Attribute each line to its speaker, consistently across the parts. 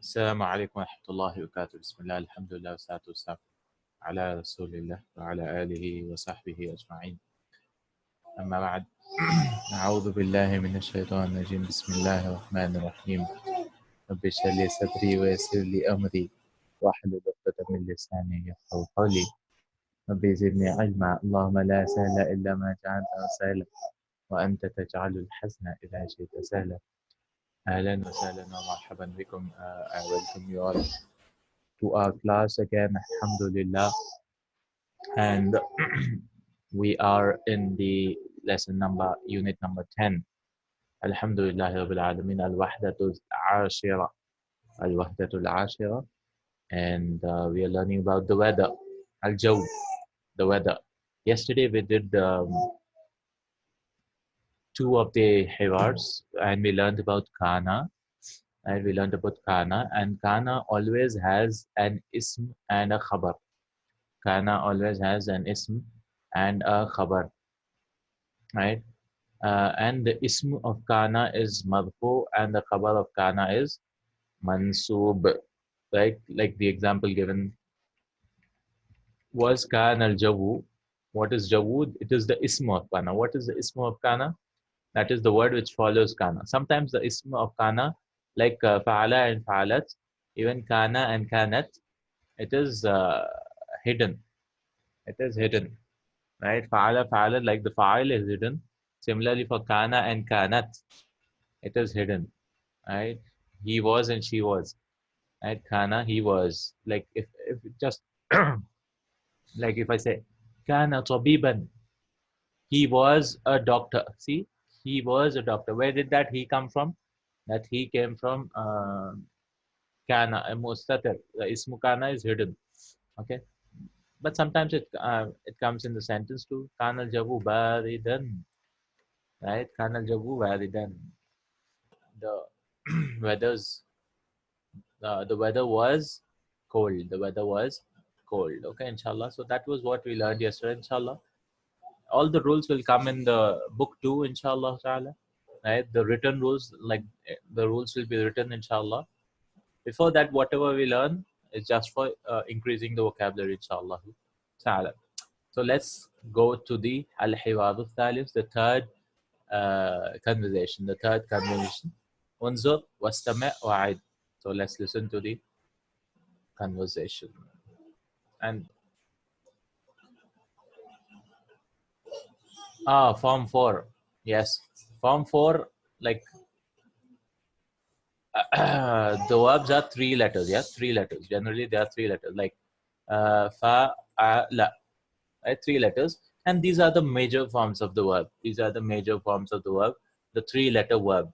Speaker 1: السلام عليكم ورحمة الله وبركاته. بسم الله الحمد لله والصلاة والسلام على رسول الله وعلى آله وصحبه أجمعين. أما بعد أعوذ بالله من الشيطان الرجيم. بسم الله الرحمن الرحيم. رب اشرح لي صدري ويسر لي أمري واحلل عقدة من لساني يفقهوا قولي. رب زدني علما. اللهم لا سهل إلا ما جعلته سهلا وأنت تجعل الحزن إذا شئت سهلا. أهلا وسهلا ومرحبا بكم. I welcome you all to our class again, alhamdulillah, and we are in the unit number 10. Alhamdulillah Rabbil Alameen, al-wahdatul ashira, al-wahdatul ashira, and we are learning about the weather, al-jaw, the weather. Yesterday we did two of the hiwars, and we learned about kana, and kana always has an ism and a khabar. Kana always has an ism and a khabar, right? And the ism of kana is marfu and the khabar of kana is mansub, right? Like the example given was kana al-jawu. What is jawu? It is the ism of kana. What is the ism of kana? That is the word which follows kana. Sometimes the ism of kana, like fa'ala and fa'alat, even kana and kanat, it is hidden. It is hidden, right? Fa'ala, fa'ala, like the fa'il is hidden. Similarly for kana and kanat, it is hidden, right? He was and she was, right? Kana, he was. Like if just like if I say kana tabiban, he was a doctor. See, he was a doctor. Where did that he come from? That he came from kana, mustatir. The ismu kana is hidden. Okay, but sometimes it comes in the sentence too. Kana al-jawu baridan, right? Kana al-jawu baridan. The weather's the weather was cold. The weather was cold. Okay, inshallah. So that was what we learned yesterday, inshallah. All the rules will come in the book too, inshallah ta'ala. Right? The written rules, like the rules will be written, inshallah. Before that, whatever we learn is just for increasing the vocabulary, inshallah ta'ala. So let's go to the al-hiwar al-thalith, the third conversation. The third conversation. Unzur wastami' wa'id. So let's listen to the conversation. And form 4. Yes, form 4, like the verbs are 3 letters. Yeah, 3 letters. Generally they are 3 letters, like fa, la, right? 3 letters. And these are the major forms of the verb. These are the major forms of the verb, the 3-letter verb.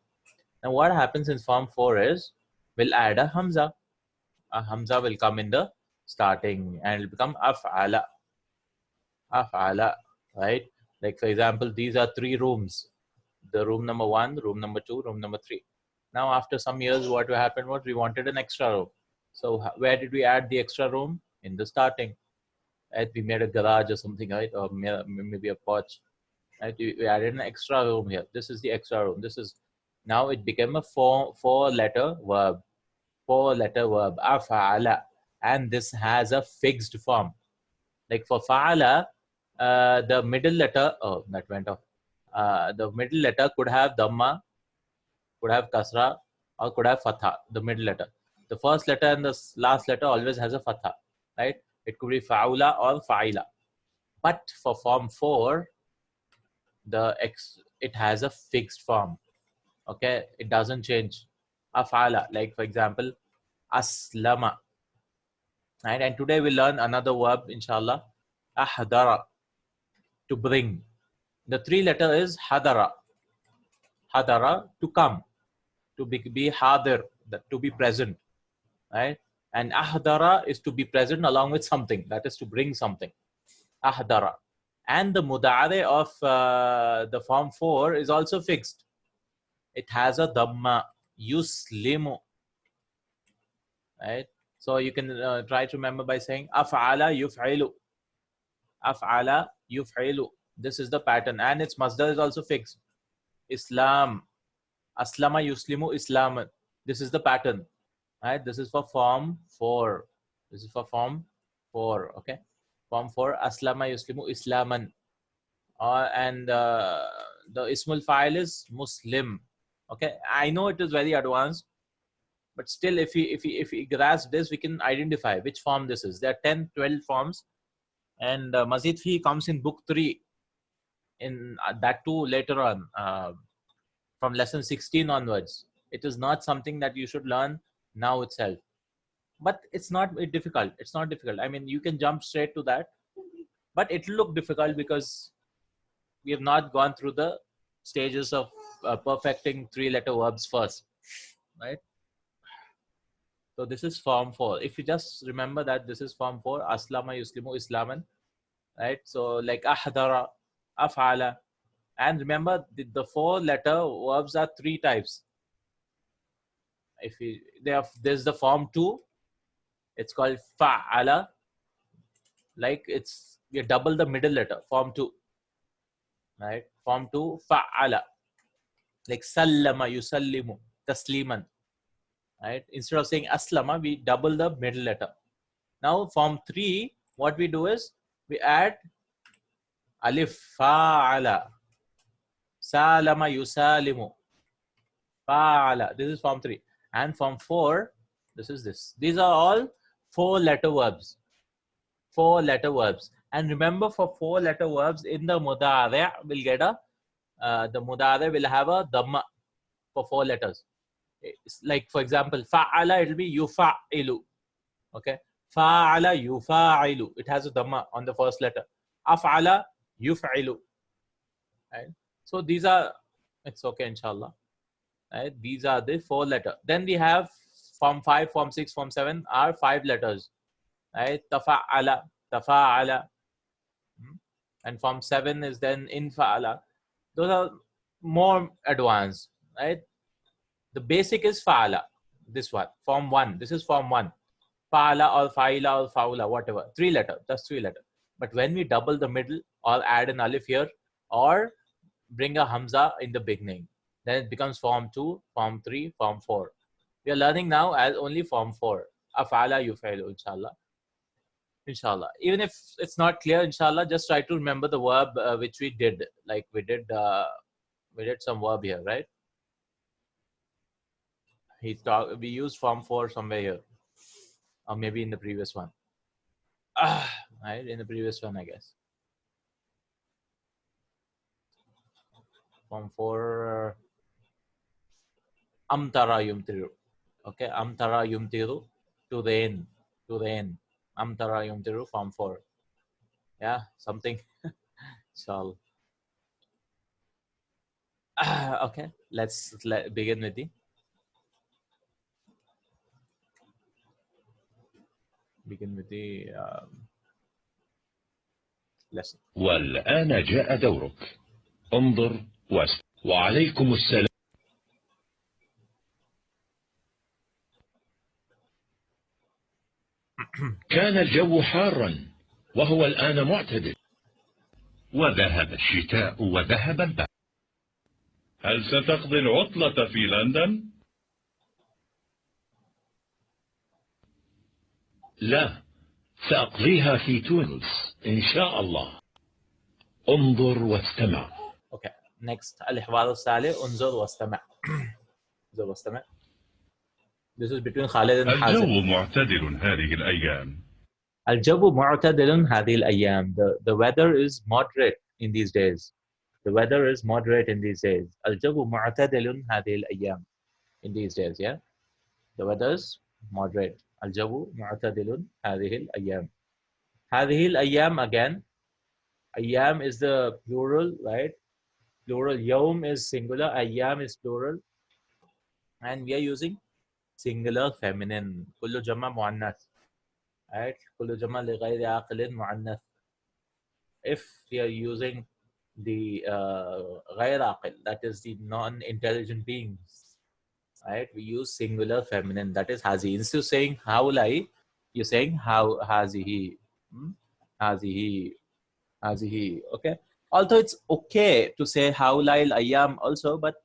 Speaker 1: Now what happens in form 4 is we'll add a hamza. A hamza will come in the starting and it will become af'ala. Af'ala, right? Like for example, these are 3 rooms. The room number 1, room number 2, room number 3. Now after some years, what happened was we wanted an extra room. So where did we add the extra room? In the starting. Right? We made a garage or something, right? Or maybe a porch. Right? We added an extra room here. This is the extra room. This is now it became a four-letter verb. 4-letter verb. Af'ala. And this has a fixed form. Like for fa'ala, the middle letter, oh, that went off. The middle letter could have dhamma, could have kasra, or could have fatha, the middle letter. The first letter and the last letter always has a fatha, right? It could be fa'ula or fa'ila. But for form 4, it has a fixed form. Okay, it doesn't change. Af'ala, like for example, aslama. Right? And today we learn another verb, inshallah, ahdara, to bring. The 3-letter is hadara. Hadara, to come, to be hadir, to be present, right? And ahdara is to be present along with something, that is to bring something. Ahdara. And the mudare of the form 4 is also fixed. It has a dhamma, yuslimu, right? So you can try to remember by saying af'ala yuf'ilu. Af'ala yuf'ilu. This is the pattern, and its masdar is also fixed. Islam. Aslama yuslimu Islam. This is the pattern. Right? This is for form 4. This is for form 4. Okay. Form 4. Aslama yuslimu islaman. And the ismul file is Muslim. Okay. I know it is very advanced, but still, if we grasp this, we can identify which form this is. There are 10, 12 forms, and Mazid Fi comes in book 3. In that too later on, from lesson 16 onwards. It is not something that you should learn now itself. But it's not difficult. It's not difficult. I mean, you can jump straight to that, but it will look difficult because we have not gone through the stages of perfecting 3-letter verbs first, right? So this is form 4. If you just remember that this is form 4, aslama yuslimu islaman, right? So like ahdara, afala, and remember the 4-letter verbs are 3 types. If you there's the form 2, it's called fa'ala, like it's you double the middle letter, form 2, right? Form 2, fa'ala, like sallama yusallimu, tasliman, right? Instead of saying aslama, we double the middle letter. Now form 3, what we do is we add alif, fa'ala, salama yusalimu, fa'ala. This is form 3. And form 4, this is this. These are all 4-letter verbs. 4-letter verbs. And remember, for 4-letter verbs in the mudari' will get a the mudari' will have a dhamma for 4 letters. It's like, for example, fa'ala, it will be yufa'ilu. Okay, fa'ala yufa'ilu. It has a dhamma on the first letter. Af'ala yuf'ilu. Right. So these are, it's okay, inshallah. Right. These are the 4-letter. Then we have form 5, form 6, form 7 are 5 letters. Right. Tafa'ala, tafa'ala. And form 7 is then infa'ala. Those are more advanced, right? The basic is fa'ala. This one, form 1. This is form 1. Fa'ala or fa'ila or fa'ula, whatever. 3-letter, just 3-letter. But when we double the middle or add an alif here or bring a hamza in the beginning, then it becomes form 2, form 3, form 4. We are learning now as only form 4. Af'ala yufailu, inshallah. Inshallah. Even if it's not clear, inshallah, just try to remember the verb which we did. Like we did some verb here, right? We used form 4 somewhere here, or maybe in the previous one. Right, in the previous one, I guess. Form 4, amtara yumtiru. Okay, amtara yumtiru, to the end, to the end. Amtara yumtiru, form 4. Yeah, something. So, okay, let's begin with the lesson.
Speaker 2: والآن جاء دورك. انظر وعليكم السلام. كان الجو حارا وهو الآن معتدل. وذهب الشتاء وذهب البرد. هل ستقضي العطلة في لندن؟ لا، سأقضيها في تونس إن شاء الله. انظر واستمع.
Speaker 1: Okay, next الحوار السالي انظر واستمع. انظر واستمع. This is between Khalid and Hazim.
Speaker 2: الجو معتدل هذه الأيام.
Speaker 1: الجو معتدل هذه الأيام. The weather is moderate in these days. The weather is moderate in these days. الجو معتدل هذه الأيام. In these days, yeah. The weather is moderate. الجو معتدل هذه الأيام. هذه الأيام, again. أيام is the plural, right? Plural. يوم is singular. أيام is plural. And we are using singular feminine. كل جمع مؤنث. Right? كل جمع لغير عاقل مؤنث. If we are using the غير عاقل, that is the non-intelligent beings, right? We use singular feminine, that is hazi. Instead of saying haulai, you're saying how hazihi, hazihi, hazihi. Okay. Although it's okay to say haulai ayam also, but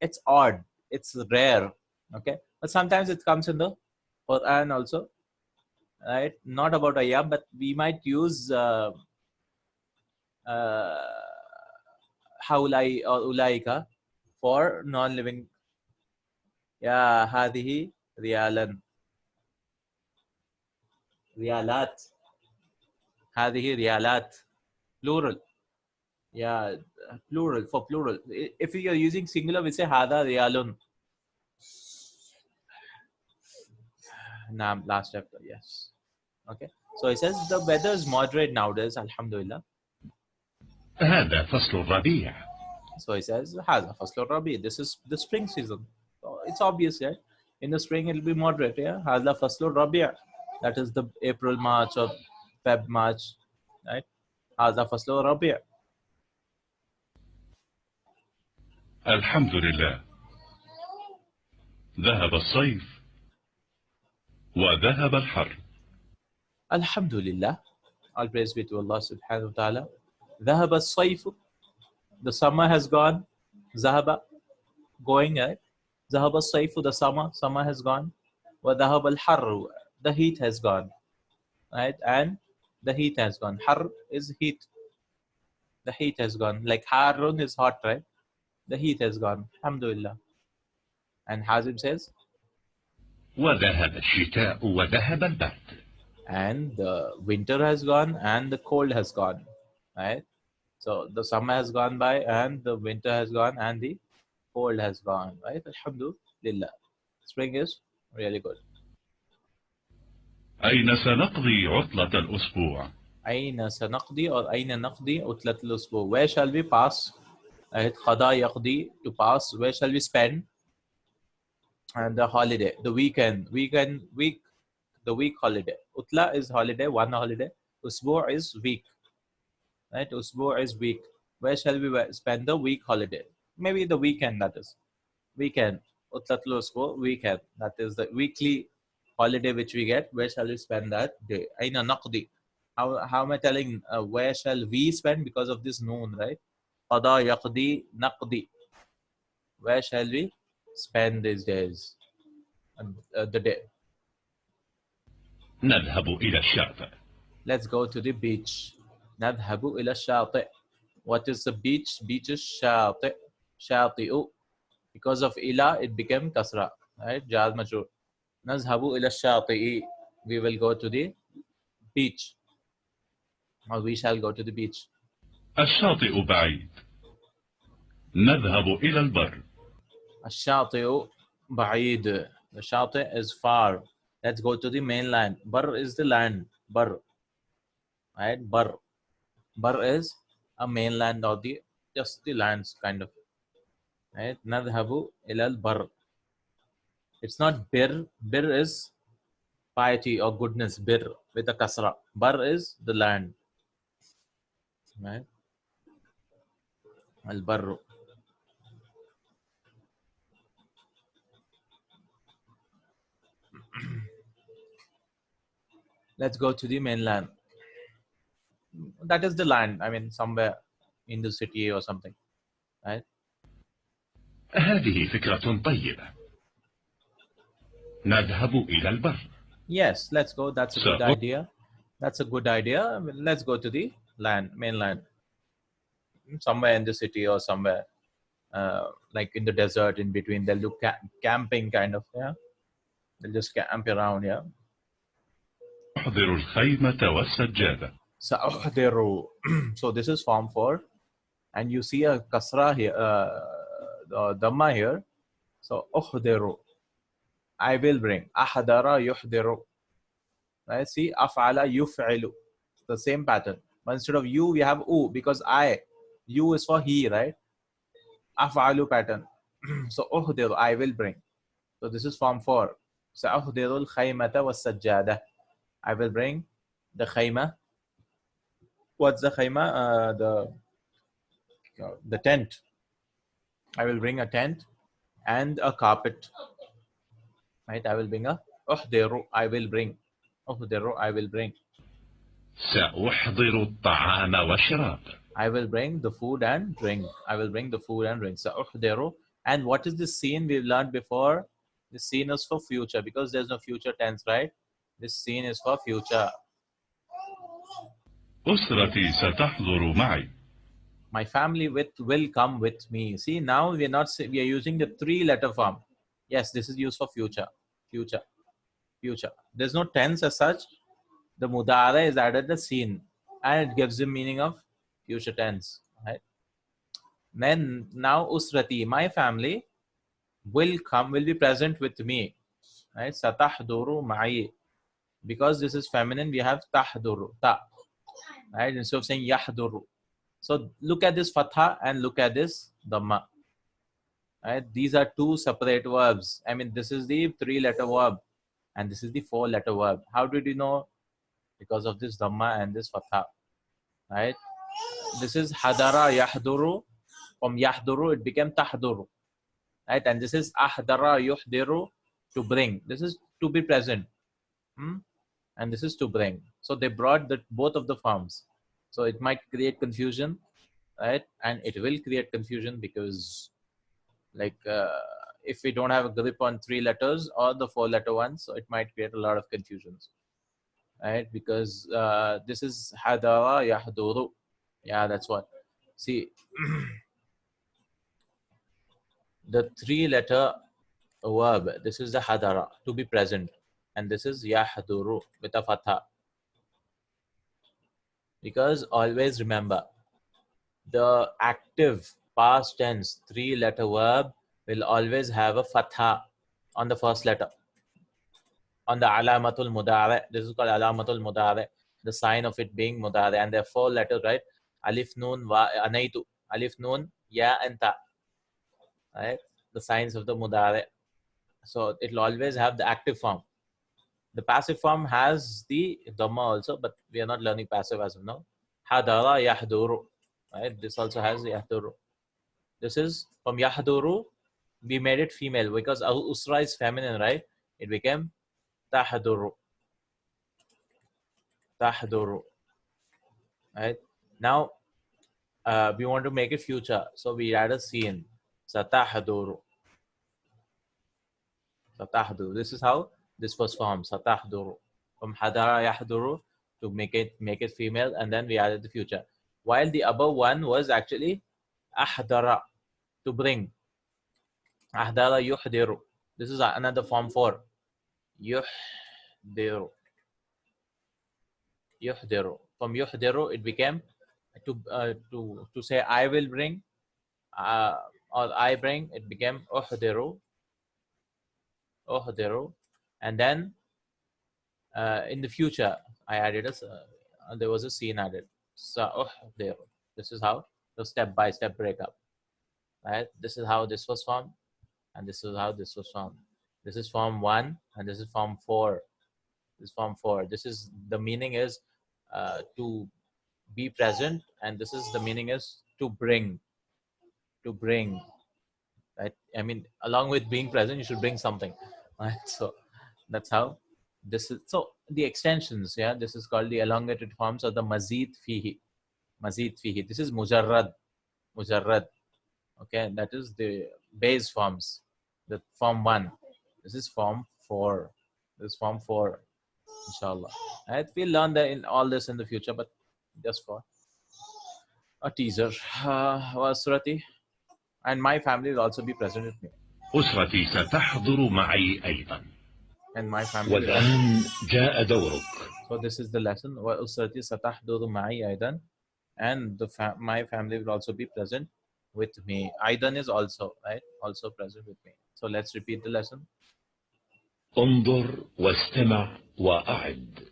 Speaker 1: it's odd, it's rare. Okay. But sometimes it comes in the Qur'an also, right? Not about ayyam, but we might use haulai or ulaika for non-living. Yeah, hadihi riyalan, riyalat, hadihi riyalat, plural. Yeah, plural for plural. If you are using singular, we say hada riyalun. Naam, last chapter, yes. Okay. So it says the weather is moderate nowadays, alhamdulillah.
Speaker 2: هذا فصل الربيع.
Speaker 1: So he says, هذا فصل الربيع. This is the spring season. So it's obvious, yeah. In the spring, it will be moderate, yeah. هذا فصل الربيع. That is the April, March, or Feb, March, right? هذا فصل الربيع.
Speaker 2: الحمد لله. ذهب الصيف وذهب الحر.
Speaker 1: Alhamdulillah. All praise be to Allah subhanahu wa ta'ala. ذهب الصيف. The summer has gone. ذهب, going, right? ذهب الصيف, the summer has gone. وذهب الحر, the heat has gone, right? And the heat has gone. Har is heat. The heat has gone. Like Harun is hot, right? The heat has gone. Alhamdulillah. And Hazim says,
Speaker 2: وذهب الشتاء وذهب البرد.
Speaker 1: and the winter has gone and the cold has gone, right? So the summer has gone by and the winter has gone and the cold has gone, right? Alhamdulillah. Spring is really good.
Speaker 2: أين سنقضي عطلة الأسبوع؟
Speaker 1: أين سنقضي or أين نقضي عطلة الأسبوع? Where shall we pass? قضى يقضي, to pass. Where shall we spend? And the holiday, the weekend, week, the week holiday. Utla is holiday, one holiday. Usbu is week, right? Usbu is week. Where shall we spend the week holiday? Maybe the weekend, that is. Weekend. Utlatul usbu, weekend. That is the weekly holiday which we get. Where shall we spend that day? Aina naqdi. How am I telling where shall we spend? Because of this noon, right? Qada yaqdi naqdi. Where shall we spend these days? The day.
Speaker 2: نذهب إلى الشاطئ.
Speaker 1: Let's go to the beach. نذهب إلى الشاطئ. What is the beach? Beach is شاطئ. شاطئ. Because of إلى, it became kasra. Right? جار مجرور. نذهب إلى الشاطئ. We will go to the beach. Or we shall go to the beach.
Speaker 2: الشاطئ بعيد. نذهب إلى البر.
Speaker 1: الشاطئ بعيد. The شاطئ is far. Let's go to the mainland. Bar is the land. Bar. Right? Bar. Bar is a mainland or the just the lands kind of. Right? Nadhabu ilal bar. It's not bir. Bir is piety or goodness. Bir with a kasra. Bar is the land. Right? Al barru. Let's go to the mainland. That is the land. I mean, somewhere in the city or something. Right?
Speaker 2: هذه فكرة طيبة. نذهب إلى البر.
Speaker 1: Yes, let's go. That's a good idea. That's a good idea. I mean, let's go to the land, mainland. Somewhere in the city or somewhere like in the desert in between. They'll do camping kind of, yeah. They'll just camp around, yeah.
Speaker 2: أحضر الخيمة والسجادة.
Speaker 1: So this is form 4. And you see a kasra here, dhamma here. So أحضر, I will bring. أحضر يحضر. Right? See, أفعل يفعل. The same pattern. But instead of you, we have u because I. You is for he, right? أفعل pattern. So أحضر, I will bring. So this is form 4. سأحضر الخيمة والسجادة. I will bring the khayma. What's the khayma? The tent. I will bring a tent and a carpet. Right? I will bring a أحضر, I will bring. أحضر, I will bring.
Speaker 2: سأحضر الطعام والشراب.
Speaker 1: I will bring the food and drink. I will bring the food and drink. سأحضر. And what is the scene we've learned before? This scene is for future because there's no future tense, right? This scene is for future.
Speaker 2: أسرتي ستحضر معي.
Speaker 1: My family will come with me. See, now we are using the 3-letter form. Yes, this is used for future. Future. Future. There's no tense as such. The mudara is added the scene and it gives the meaning of future tense. Right? Then now usrati, my family will be present with me. Right? Satahduru ma'i. Because this is feminine, we have tahduru, ta. Right? Instead of saying yahduru. So look at this fatha and look at this dhamma. Right? These are two separate verbs. I mean, this is the 3-letter verb and this is the 4-letter verb. How did you know? Because of this dhamma and this fatha. Right? This is hadara yahduru. From yahduru, it became tahduru. Right? And this is ahdara yuhdiru, to bring. This is to be present. And this is to bring. So they brought both of the forms. So it might create confusion, right? And it will create confusion because, like, if we don't have a grip on 3 letters or the 4-letter ones, so it might create a lot of confusions, right? Because this is hadara yahduru. Yeah, that's what. See, the 3-letter verb, this is the hadara, to be present, and this is yahduru with a fatha. Because always remember, the active past tense 3-letter verb will always have a fatha on the first letter, on the alamatul mudare. This is called alamatul mudare, the sign of it being mudare, and there are 4 letters, right? Alif nun wa anaitu, alif nun ya and ta, right? The signs of the mudare. So it will always have the active form. The passive form has the dhamma also, but we are not learning passive as of now. Hadara yahduru, right? This also has yahduru. This is from yahduru. We made it female because usra is feminine, right? It became tahduru. Tahduru. Right? Now we want to make it future, so we add a scene. Satahduru. Satahduru. This is how this was formed. Satahduru. From hadara yahduru to make it female, and then we added the future. While the above one was actually ahdara, to bring. Ahdara yuhdiru. This is another form for yuhdiru. Yuhdiru. From yuhdiru, it became to say I will bring, or I bring. It became uhdiru, uhdiru, and then in the future I added there was a scene added. So uhdiru. This is how the step-by-step breakup. Right? This is how this was formed, and this is how this was formed. This is form 1, and this is form 4. This is form 4. This is the meaning is to be present, and this is the meaning is to bring. To bring, right? I mean, along with being present, you should bring something, right? So that's how this is. So the extensions, yeah, this is called the elongated forms of the mazid fihi. Mazid fihi. This is mujarrad. Mujarrad. Okay, that is the base forms. The form 1. This is form 4. This is form 4. Inshallah. Right? We'll learn that in all this in the future, but just for a teaser. Surati, and my family will also be present with me.
Speaker 2: أسرتي ستحضر معي أيضا.
Speaker 1: And my family will also.
Speaker 2: والآن جاء دورك.
Speaker 1: So this is the lesson. وأسرتي ستحضر معي أيضا, and my family will also be present with me. Aidan is also, right? Also present with me. So let's repeat the lesson.
Speaker 2: انظر واستمع وأعد.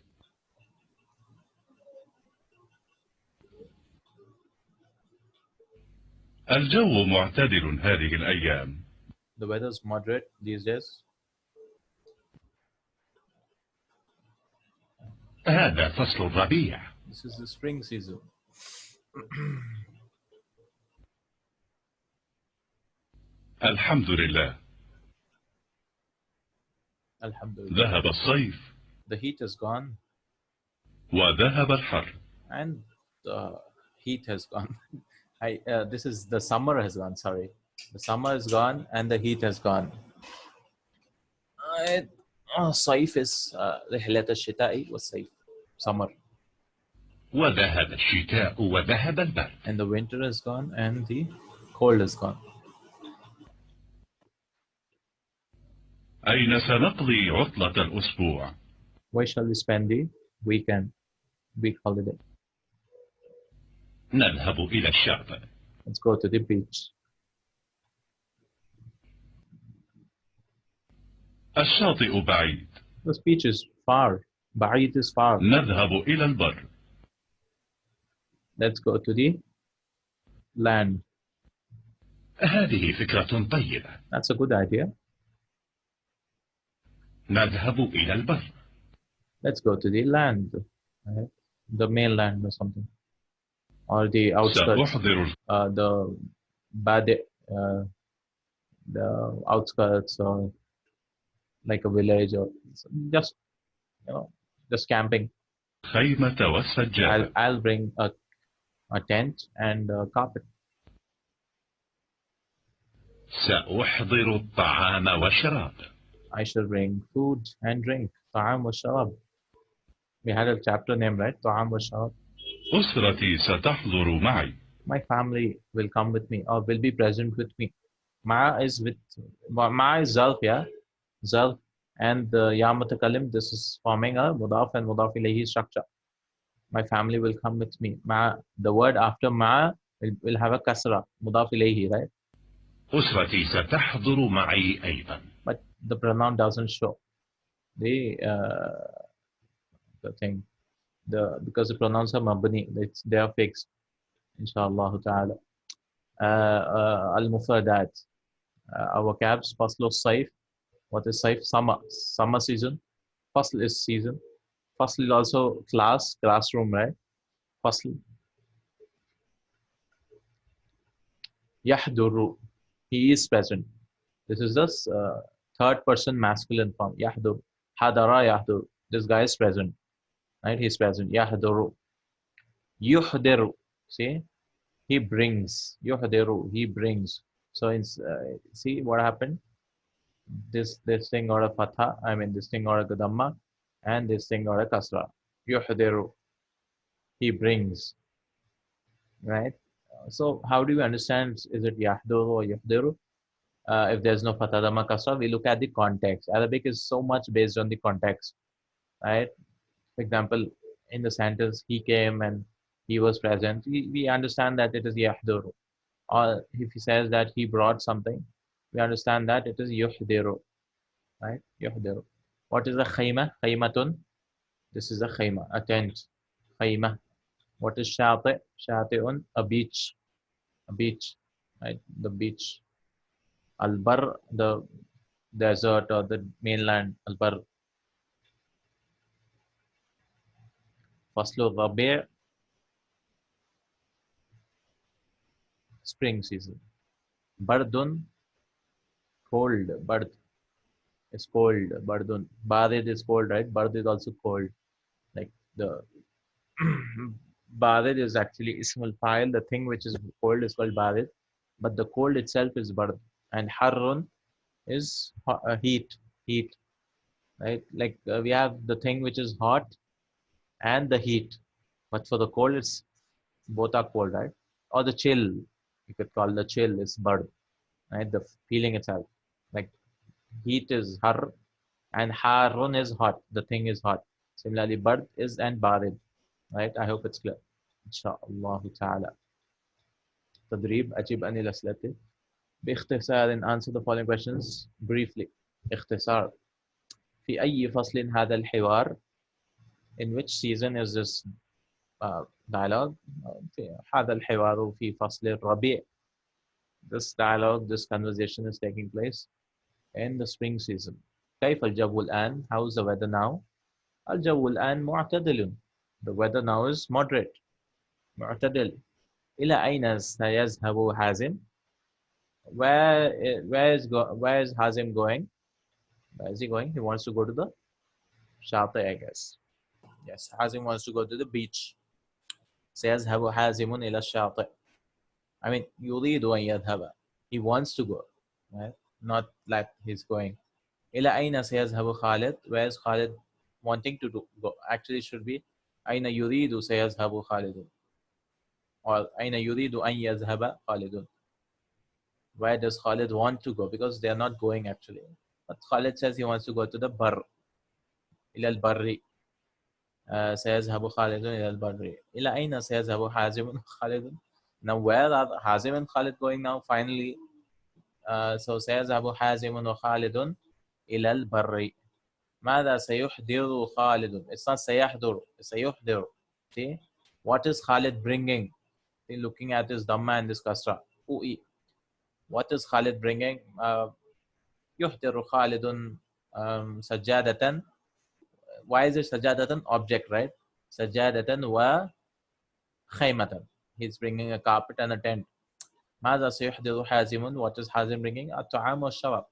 Speaker 2: الجو معتدل هذه الأيام.
Speaker 1: The weather is moderate these days.
Speaker 2: هذا فصل الربيع.
Speaker 1: This is the spring season.
Speaker 2: الحمد لله.
Speaker 1: Alhamdulillah.
Speaker 2: ذهب الصيف.
Speaker 1: The heat is gone.
Speaker 2: وذهب الحر.
Speaker 1: And the heat has gone. This is the summer has gone. Sorry, the summer is gone and the heat has gone. الصيف is رحلة الشتاء والصيف, summer.
Speaker 2: وذهب الشتاء وذهب البرد.
Speaker 1: And the winter is gone and the cold is gone.
Speaker 2: أين سنقضي عطلة الأسبوع؟
Speaker 1: Where shall we spend the weekend, week holiday?
Speaker 2: نذهب إلى الشاطئ.
Speaker 1: Let's go to the beach.
Speaker 2: الشاطئ بعيد.
Speaker 1: The beach is far. بعيد is far.
Speaker 2: نذهب إلى البر.
Speaker 1: Let's go to the land.
Speaker 2: هذه فكرة طيبة.
Speaker 1: That's a good idea.
Speaker 2: نذهب إلى البر.
Speaker 1: Let's go to the land, right? The mainland or something, or the outskirts.
Speaker 2: سأحضر
Speaker 1: The bade, the outskirts, or like a village, or just just camping.
Speaker 2: الخيمة والسجادة.
Speaker 1: I'll bring a tent and a carpet.
Speaker 2: سأحضر الطعام والشراب.
Speaker 1: I shall bring food and drink. طعام والشراب. We had a chapter name, right? طعام والشراب.
Speaker 2: أسرتي ستحضر معي.
Speaker 1: My family will come with me or will be present with me. Ma is zarf, yeah? Zarf and the ya mutakallim, this is forming a mudaf and mudaf ilayhi structure. My family will come with me. Ma, the word after ma will have a kasra, mudaf ilayhi, right?
Speaker 2: أسرتي ستحضر معي أيضا.
Speaker 1: But the pronoun doesn't show the thing. Because the pronouns are mabni, they are fixed. Inshallah ta'ala. Al-mufradat. Our vocabs, fasl sayf. What is sayf? Summer season. Fasl is season. Fasl is also classroom, right? Fasl. Yahduru. He is present. This is the third person masculine form. Yahdur. Hadara yahdur. This guy is present. Right? He is present. Yahduru. Yuhdiru. See? He brings. Yuhdiru. He brings. So, see what happened? This thing or a fatha, this thing or a dhamma, and this thing or a kasra. Yuhdiru. He brings. Right? So, how do you understand? Is it yahduru or yuhdiru? If there's no fatha, dhamma, kasra, we look at the context. Arabic is so much based on the context. Right? For example, in the sentence, he came and he was present, we understand that it is yahduru. Or if he says that he brought something, we understand that it is yuhdiru. Right? Yuhdiru. What is a khayma? Khaymatun. This is a khayma, a tent. Khayma. What is shati? Shati'un, a beach. A beach. Right? The beach. Al-bar, the desert or the mainland. Al-bar. Faslu Rabi', spring season. Bardun, cold. Bard is cold. Bardun. Barid is cold, right? Bard is also cold. Like the Barid is actually ismul fa'il. The thing which is cold is called Barid. But the cold itself is Bard. And Harrun is heat. Heat. Right? Like we have the thing which is hot and the heat. But for the cold, it's both are cold, right? Or the chill, you could call the chill is bard, right? The feeling itself. Like heat is har and harun is hot. The thing is hot. Similarly, bard is and barid, right? I hope it's clear. Inshallah ta'ala. تدريب أجيب عن الأسئلة باختصار and answer the following questions briefly. اختصار في أي فصل هذا الحوار? In which season is this dialogue? هذا الحوار في فصل الربيع. This dialogue, this conversation is taking place in the spring season. كيف الجو الآن? How is the weather now? الجو الآن معتدل. The weather now is moderate. معتدل. إلى أين سيذهب حازم? Where is Hazim going? Where is he going? He wants to go to the Shati, I guess. Yes, Hazim wants to go to the beach. سيذهب حازم إلى الشاطئ. يريد أن يذهب. He wants to go, right? Not like he's going. إلى أين سيذهب خالد? Where is Khalid wanting to go? Actually, it should be أين يريد سيذهب خالد, or أين يريد أن يذهب خالد. Where does Khalid want to go? Because they are not going actually. But Khalid says he wants to go to the bar. إلى البر. سيذهب خالد إلى البر. إلى أين سيذهب حازم خالد? Now where are Hazim and Khalid going now? Finally, so سيذهب حازم وخالد إلى البر. ماذا سيحضر خالد? It's not سيحضر, it's سيحضر. See, what is Khalid bringing? See, looking at his Dhamma and this Kasra. What is Khalid bringing? يحضر خالد سجادة. Why is it سجادة? Object, right? سجادة وخيمة. He's bringing a carpet and a tent. ماذا سيحضر حازم? What is Hazim bringing? الطعام والشراب.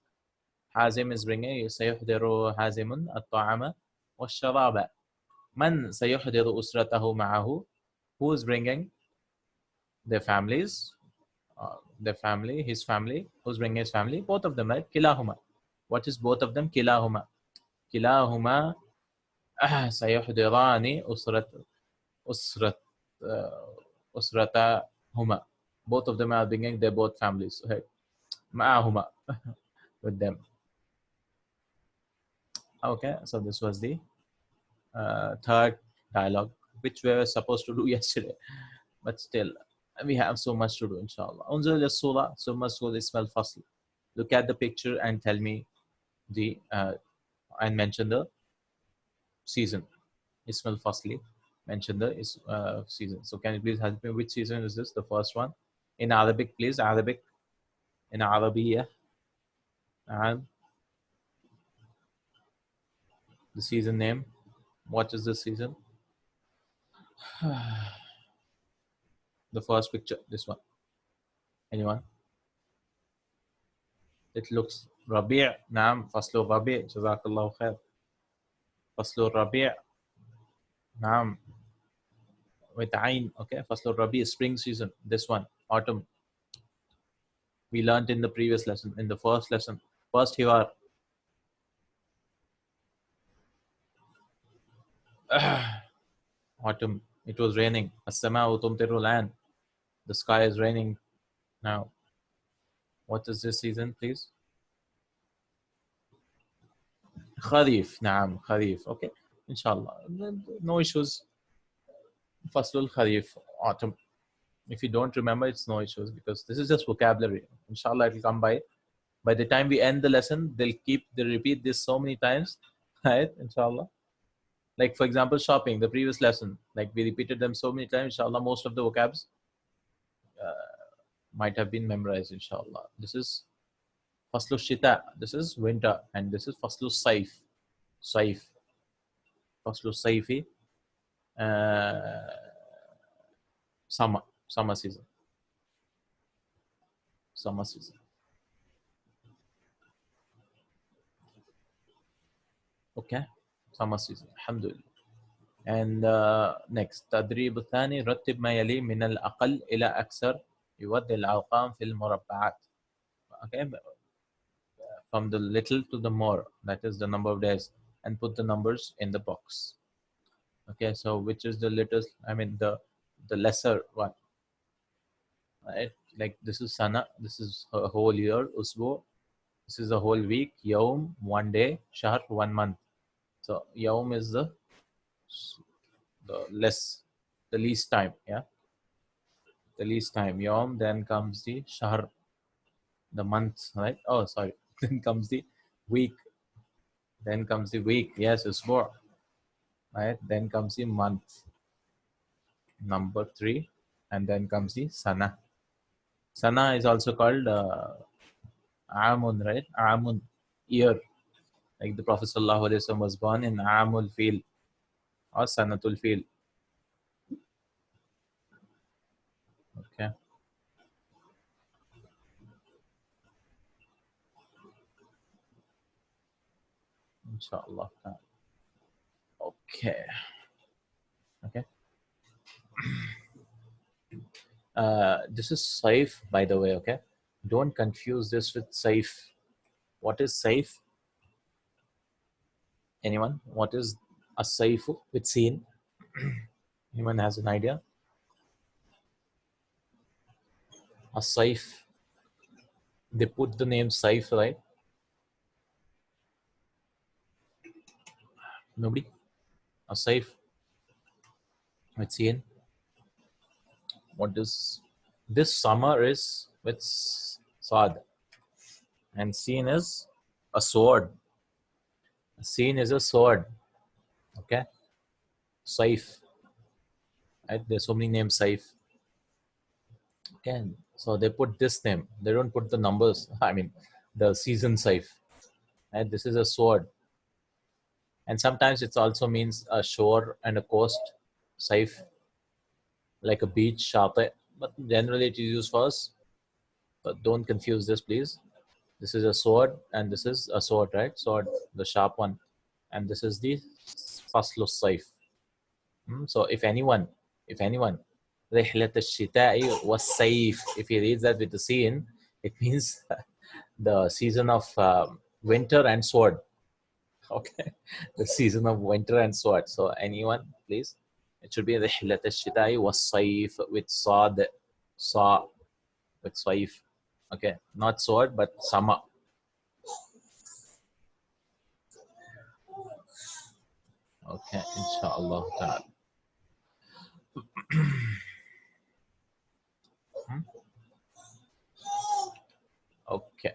Speaker 1: Hazim is bringing, سيحضر حازم الطعام والشراب. من سيحضر أسرته معه? Who is bringing their families? Their family, his family. Who's bringing his family? Both of them, right? كلاهما. What is both of them? كلاهما. كلاهما سيحضران أسرة أسرتهما. Both of them are bringing their both families. Okay. معهما. With them. Okay, so this was the third dialogue, which we were supposed to do yesterday, but still we have so much to do, inshallah. انظر إلى الصورة ثم اذكر اسم الفصل. Look at the picture and tell me the and mention the season. اسم الفصل, mention the season. So can you please help me? Which season is this? The first one in Arabic, please. Arabic, in Arabiyya. And the season name. What is the season? The first picture, this one. Anyone? It looks ربيع. نعم, فصل الربيع. جزاك الله خير. فصل الربيع. نعم. With عين. Okay. فصل الربيع, spring season. This one, autumn. We learned in the previous lesson, in the first lesson. First hiwar. Autumn. It was raining. السماء تمطر الآن. The sky is raining now. What is this season, please? خريف. نعم, خريف. Okay. Inshallah. No issues. فصل الخريف, autumn. If you don't remember, it's no issues, because this is just vocabulary. Inshallah, it will come by. By the time we end the lesson, they'll repeat this so many times, right? Inshallah. Like for example, shopping, the previous lesson, like we repeated them so many times. Inshallah, most of the vocabs might have been memorized. Inshallah. This is faslu shita. This is winter, and this is faslu saif. Saif. Faslu saifi. Summer season. Summer season. Okay. Summer season. Alhamdulillah. And next, تدريب الثاني, رتب ما يلي من الأقل إلى أكثر يوضح الأرقام في المربعات. Okay, from the little to the more, that is the number of days, and put the numbers in the box. Okay, so which is the little? I mean the lesser one, right? Like this is sana, this is a whole year. Usbu, this is a whole week. Yawm, 1 day. Shahr, 1 month. So yawm is the least time, yeah, the least time. Yawm, then comes the shahr, the month, right? Oh, sorry. Then comes the week. Then comes the week. Yes, usbu, right? Then comes the month, number 3, and then comes the sana. Sana is also called amun, right? Amun, year. Like the Prophet sallallahu alaihi wasallam was born in Amul Fil or Sanatul Fil. Okay. Inshallah. Okay. Okay. This is saif, by the way. Okay. Don't confuse this with saif. What is saif? Anyone? What is as-sayfu with sin? Anyone has an idea? As-sayf. They put the name Saif, right? Nobody? As-sayf with sin. What is this summer is with Saad, and sin is a sword. Sin is a sword. Okay, Saif. Right? There's so many names Saif. Okay, so they put this name. They don't put the numbers. I mean, the season Saif. Right? This is a sword, and sometimes it also means a shore and a coast. Saif, like a beach, shate. But generally, it is used for us. But don't confuse this, please. This is a sword, and this is a sword, right? Sword, the sharp one, and this is the faslu saif. So if anyone, رحلة الشتاء والصيف, if he reads that with the sin, it means the season of winter and sword. Okay, the season of winter and sword. So anyone, please, it should be رحلة الشتاء والصيف with صاد, sa with صيف. Okay, not sword but summer. Okay, inshallah ta'ala. Okay.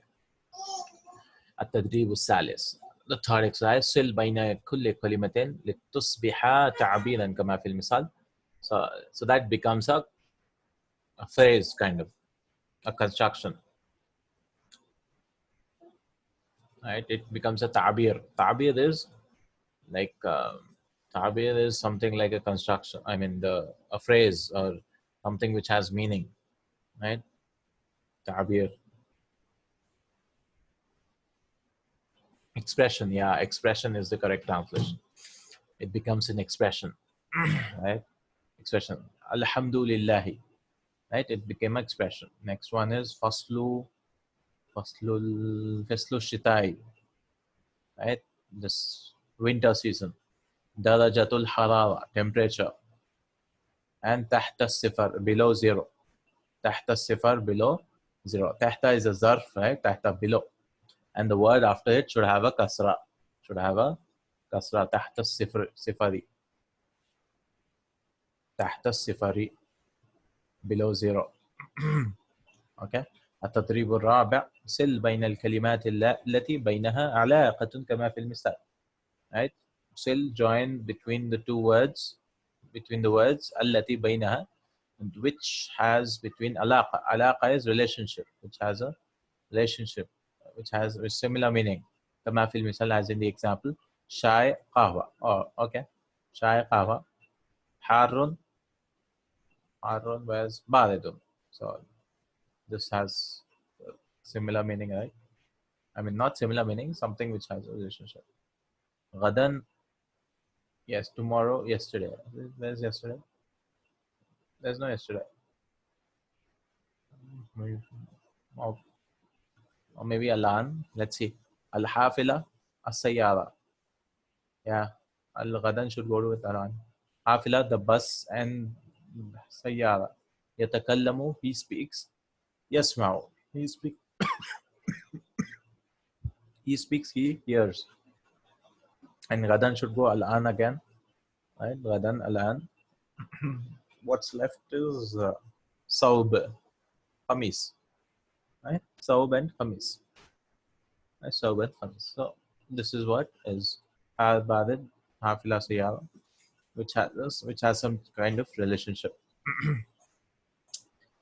Speaker 1: التدريب الثالث. The third exercise. سل بين كل كلمة لتصبح تعبيرا كما في المثال. So that becomes a phrase, kind of a construction. Right? It becomes a ta'bir. Ta'bir is like ta'bir is something like a construction. I mean, a phrase or something which has meaning. Right? Ta'bir. Expression. Yeah, expression is the correct translation. It becomes an expression. Right? Expression. Alhamdulillahi. Right? It became an expression. Next one is faslu shitai. Right? This winter season. Darajatul harara, temperature. And tahta sifar, below zero. Tahta sifar, below zero. Tahta is a zarf, right? Tahta, below. And the word after it should have a kasra. Should have a kasra. Tahta sifari. Tahta sifari, below zero. Okay. التدريب الرابع. سل بين الكلمات التي بينها علاقة كما في المثال. Right? Still join between the two words, between the words التي بينها, which has between alaqa. Alaqa is relationship, which has a relationship, which has a similar meaning. كما في المثال, as in the example. شاي قهوة. Oh, okay. شاي قهوة. حار was باردٌ. So this has similar meaning, right? I mean, not similar meaning, something which has a relationship. غدا, yes, tomorrow, yesterday. Where's yesterday? There's no yesterday. Or maybe Alan. Let's see. Al-Hafila, As-Sayyara. Yeah. Al-Ghadan should go with Alan. Hafila, the bus, and Sayyara. Yatakallamu, he speaks. Yasma'u, he speaks, he hears. And Ghadan should go Al-An again. Right? Ghadan, Al-An. What's left is Saub, Khamis. Right? Saub and Khamis. Right? Saub and Khamis. So this is what is Al-Badid, Hafila, Sayyara, which has some kind of relationship.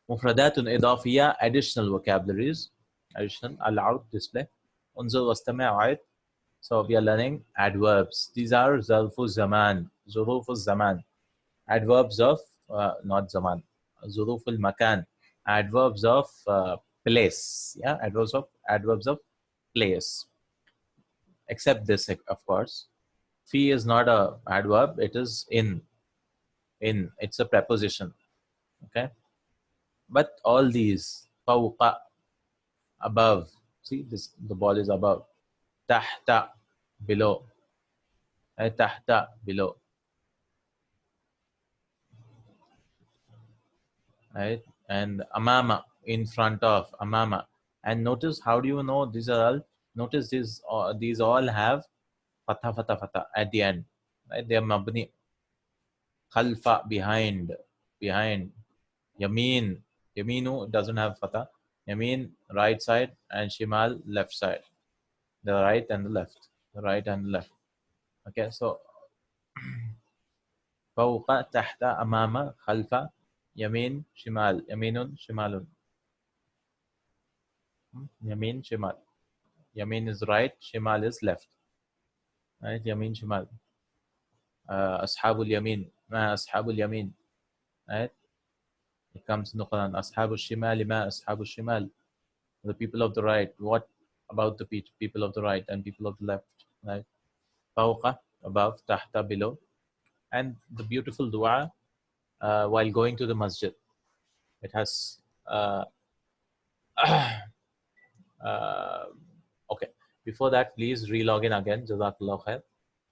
Speaker 1: مفردات إضافية, additional vocabularies. Additional, العرض, display. انظر واستمع وعد. So we are learning adverbs. These are ظرف الزمان, ظروف الزمان. Adverbs of not zaman, ظروف المكان. Adverbs of place. Yeah, adverbs of place. Except this, of course. Fi is not a adverb. It is in. It's a preposition. Okay. But all these, fawqa, above. See, the ball is above. Tahta, below. tahta, below, right? And amama, in front of, amama. And notice, how do you know these are all? Notice these all have fatha, fatha, fatha at the end, right? They are mabni. Khalfa, behind. Yameen, yaminu doesn't have fatha. Yameen, right side, and shimal, left side. The right and the left. The right and the left. Okay, so فوق, تحت, أمام, خلف, يمين, شمال, يمين, شمال. Yamin, shimal. Yamin is right, shimal is left. Right? Yamin, shimal. Ashabul yamin. Ma ashabul yamin. Right? It comes in the Quran. Ashabul shimal, ma ashabul shimal. The people of the right. What about the people of the right and people of the left? Right? Fawqa, above, tahta, below. And the beautiful dua while going to the masjid. It has uh, okay. Before that, please re-log in again. Jazakallah khair.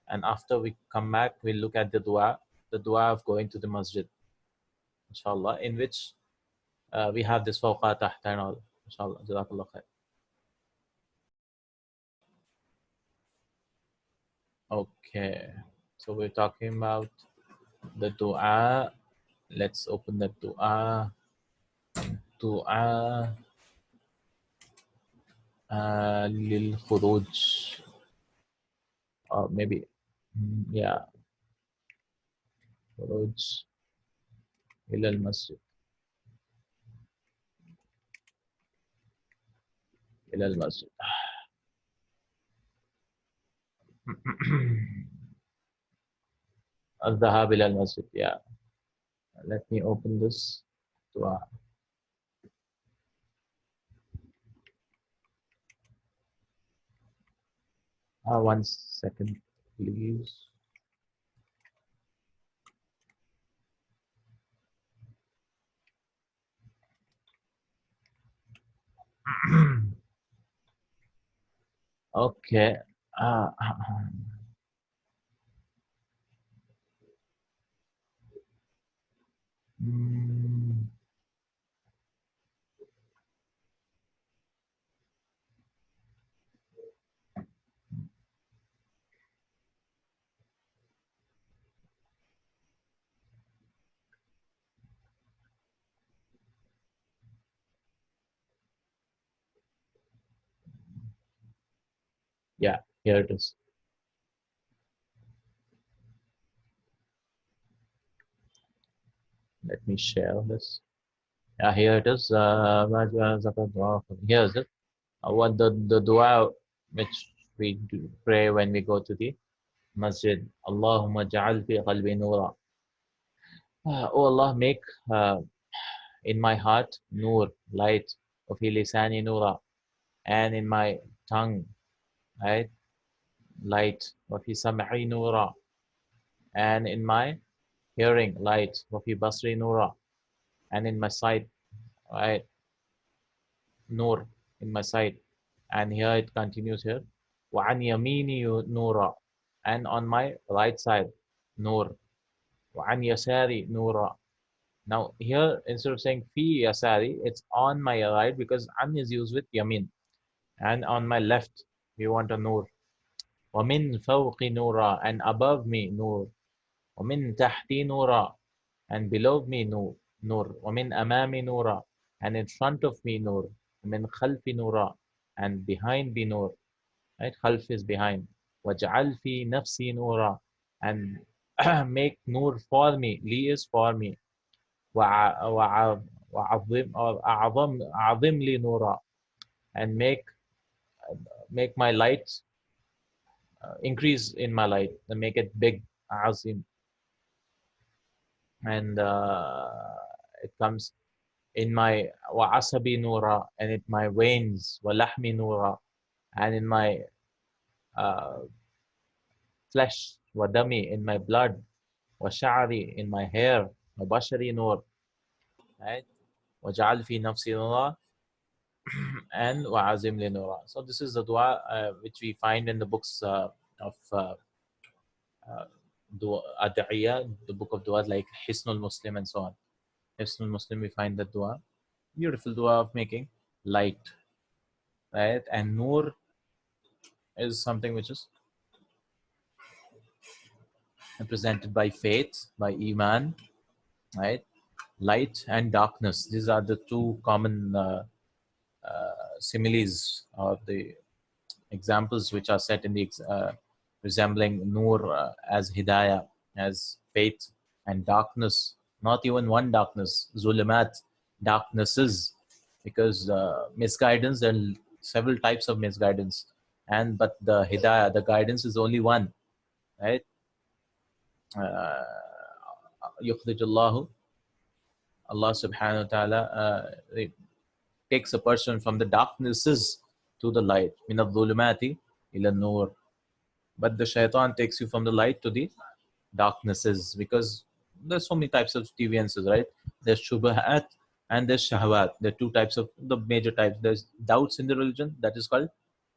Speaker 1: And after we come back, we'll look at the dua of going to the masjid, inshallah, in which we have this fawqa, tahta and all, inshallah. Jazakallah khair. Okay, so we're talking about the dua. Let's open the dua. Dua lil khuruj, or maybe, yeah, khuruj ila al masjid, ila al masjid. الذهاب إلى المسجد. Yeah, let me open this dua. One second, please. Okay. Uh, mm, yeah, here it is. Let me share this. Yeah, here it is. Here's it. What the dua which we do pray when we go to the masjid. Allahumma ja'al fi qalbi nura. Oh Allah, make in my heart nur, light. Wa fi lisani nura. And in my tongue, right, light. Wa fi sam'i nura. And in my hearing, light. Wa fi basri nura. And in my sight, right, nur, in my sight. And here it continues here. وَعَنْ يَمِينِي نُورًا. And on my right side, nur. وَعَنْ يَسَارِ نُورًا. Now here, instead of saying fi yasari, it's on my right, because an is used with yamin. And on my left, we want a nur. وَمِن فَوْقِ نُورًا. And above me, nur. وَمِن تَحْتِ نُورًا. And below me, nur. وَمِن أَمَامِ نُورًا. And in front of me, nur. وَمِن خَلْفِ نُورًا. And behind me, nur. Right? Khalf is behind. وَجْعَلْ فِي نَفْسِي نُورًا. And make nur for me. Li is for me. وَعَظِّمْ or أَعْظِمْ لِي نُورًا. And make my light, increase in my light, and make it big. Azim. And it comes in my وَعَصَبِي نُورًا. And in my veins. وَلَحْمِ نُورًا. And in my uh, flesh. وَدَمِي. In my blood. وشعري, in my hair. وبشري نور. Right? وجعل في نفسي نورا. And وعزم لي نورا. So this is the dua which we find in the books of Adiyya, the book of dua like Hisnul Muslim and so on. Hisnul Muslim, we find the dua, beautiful dua of making light, right? And Noor is something which is represented by faith, by Iman, right? Light and darkness. These are the two common similes or the examples which are set in the resembling Noor as Hidayah, as faith, and darkness. Not even one darkness, Zulumat, darknesses, because misguidance and several types of misguidance, and but the Hidayah, the guidance is only one, right? Yukhdijullahu, Allah subhanahu wa ta'ala it takes a person from the darknesses to the light. Min al-dhulumati ila nur. But the shaitan takes you from the light to the darknesses, because there's so many types of deviances, right? There's shubahat and there's shahwat. There are two types of the major types. There's doubts in the religion, that is called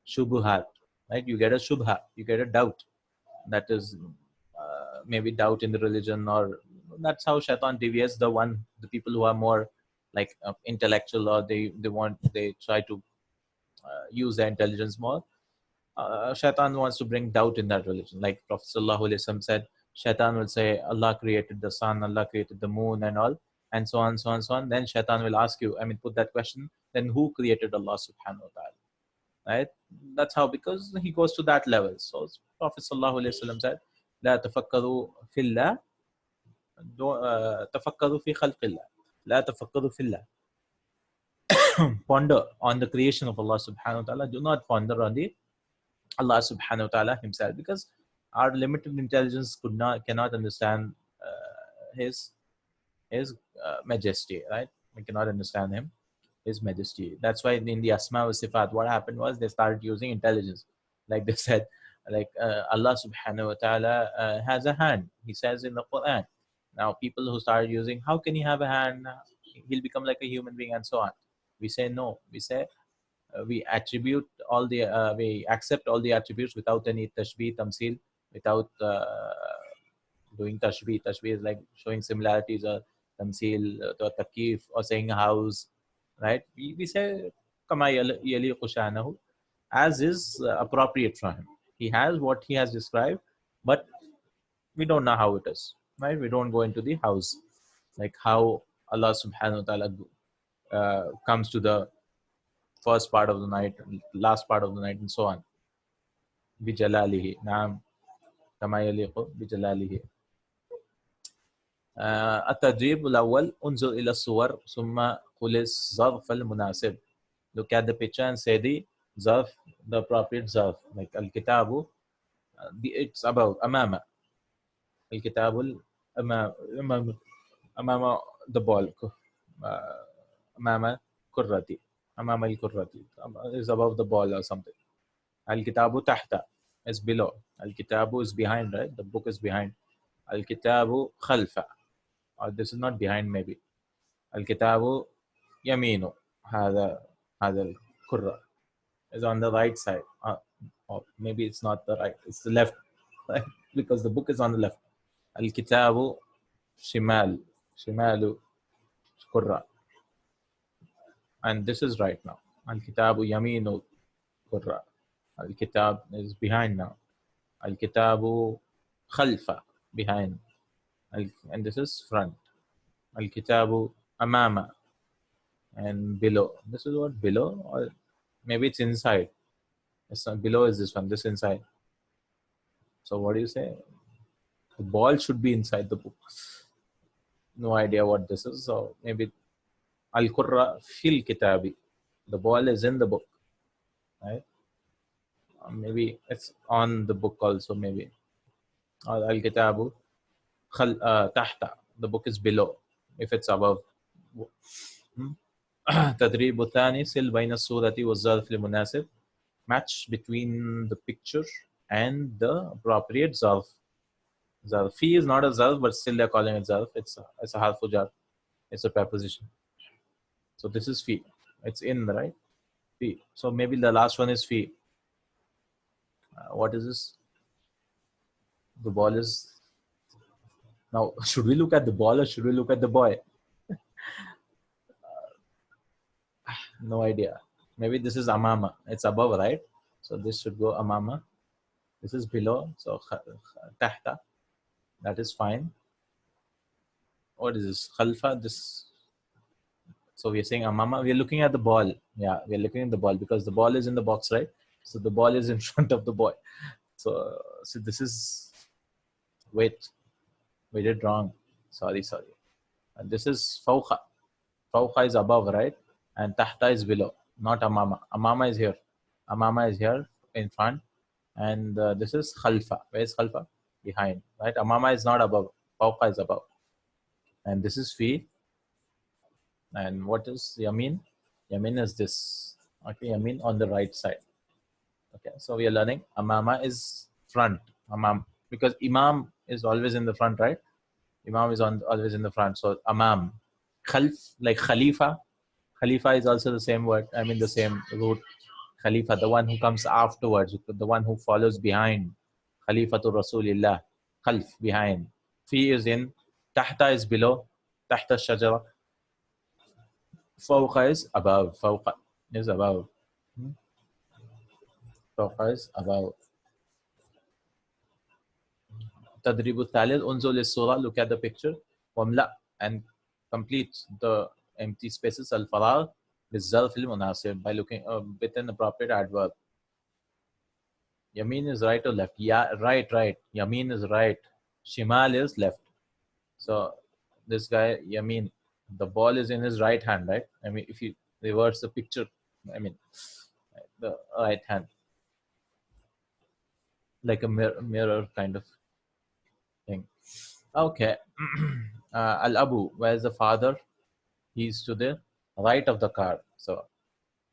Speaker 1: shubuhat, right? You get a shubha, you get a doubt. That is maybe doubt in the religion, or that's how shaitan deviates the people who are more like intellectual, or they try to use their intelligence more. Shaitan wants to bring doubt in that religion. Like Prophet Sallallahu Alaihi Wasallam said, Shaitan will say, Allah created the sun, Allah created the moon, and all, and so on, so on, so on. Then Shaitan will ask you, I mean, put that question, then who created Allah subhanahu wa ta'ala? Right? That's how, because he goes to that level. So Prophet Sallallahu Alaihi Wasallam said, لا تفكروا في الله تفكروا في خلق الله لا تفكروا في الله. Ponder on the creation of Allah subhanahu wa ta'ala. Do not ponder on the Allah subhanahu wa ta'ala himself, because our limited intelligence cannot understand his majesty, right? We cannot understand his majesty. That's why in the Asma wa Sifat, what happened was they started using intelligence. Like they said, like Allah subhanahu wa ta'ala has a hand. He says in the Qur'an. Now people who started using, how can he have a hand? He'll become like a human being and so on. We say no. We say we accept all the attributes without any tashbih, tamsil, without doing tashbih. Tashbih is like showing similarities, or tamsil, or takif, or saying house, right? We say kama yaliqu shanahu, as is appropriate for him. He has what he has described, but we don't know how it is, right? We don't go into the house, like how Allah subhanahu wa ta'ala comes to the first part of the night, last part of the night, and so on. بجلاله نعم كما يليق بجلاله. التدريب الأول انظر إلى الصور ثم قل الظرف المناسب. Look at the picture and say the zarf, the appropriate zarf. Like الكتاب, it's about أمام. الكتاب أمام the ball. أمام كرتي. أمام الكرة is above the ball or something. Al-Kitabu tahta is below. Al-Kitabu is behind, right? The book is behind. Al-Kitabu khalfa. Or this is not behind, maybe. Al-Kitabu yaminu. هذا الكرة is on the right side. Or maybe it's not the right, it's the left. Right? Because the book is on the left. Al-Kitabu shimal. Shimalu kurra. And this is right now. Al-Kitabu yaminu kurra. Al-Kitab is behind now. Al-Kitabu khalfa, behind. And this is front. Al-Kitabu amama, and below. This is what below, or maybe it's inside. It's not, below is this one, this inside. So what do you say? The ball should be inside the book. No idea what this is. So maybe Al-Qurra fil kitabi. The ball is in the book, right? Maybe it's on the book also, maybe. Al-Kitabu tahta. The book is below, if it's above. تدريب الثاني سل بين الصورة والظرف المناسب. Match between the picture and the appropriate zarf. Zarf. Fi is not a zarf, but still they're calling it zarf. It's a harfu jar. It's a preposition. So this is fi. It's in, right? Fi. So maybe the last one is fi. What is this? The ball is now. Should we look at the ball or should we look at the boy? No idea. Maybe this is amama. It's above, right? So this should go amama. This is below. So tahta. That is fine. What is this? Khalfa. This. So we are saying amama. We are looking at the ball. Yeah, we are looking at the ball because the ball is in the box, right? So the ball is in front of the boy. So this is. Wait, we did wrong. Sorry. And this is fawqa. Fawqa is above, right? And tahta is below, not amama. Amama is here. Amama is here in front. And this is khalfa. Where is khalfa? Behind, right? Amama is not above. Fawqa is above. And this is fi. And what is yamin? Yamin is this. Okay, yamin on the right side. Okay, so we are learning amama is front. Amam. Because imam is always in the front, right? Imam is always in the front. So amam. Khalf, like khalifa. Khalifa is also the same word. I mean the same root. Khalifa, the one who comes afterwards, the one who follows behind. Khalifa to Rasulillah. Khalf, behind. Fi is in. Tahta is below. Tahta shajara. Fawqa is above. Fawqa is above. Fawqa is above. Tadribu thalith. Unzul is surah. Look at the picture. Wamla. And complete the empty spaces. Al-faragh. Bizarf al-munasib. By looking with an appropriate adverb. Yamin is right or left? Yeah, right. Yamin is right. Shimal is left. So this guy, Yamin, the ball is in his right hand, right? I mean, if you reverse the picture, I mean, the right hand, like a mirror kind of thing. Okay. Al-Abu, where's the father? He's to the right of the car. So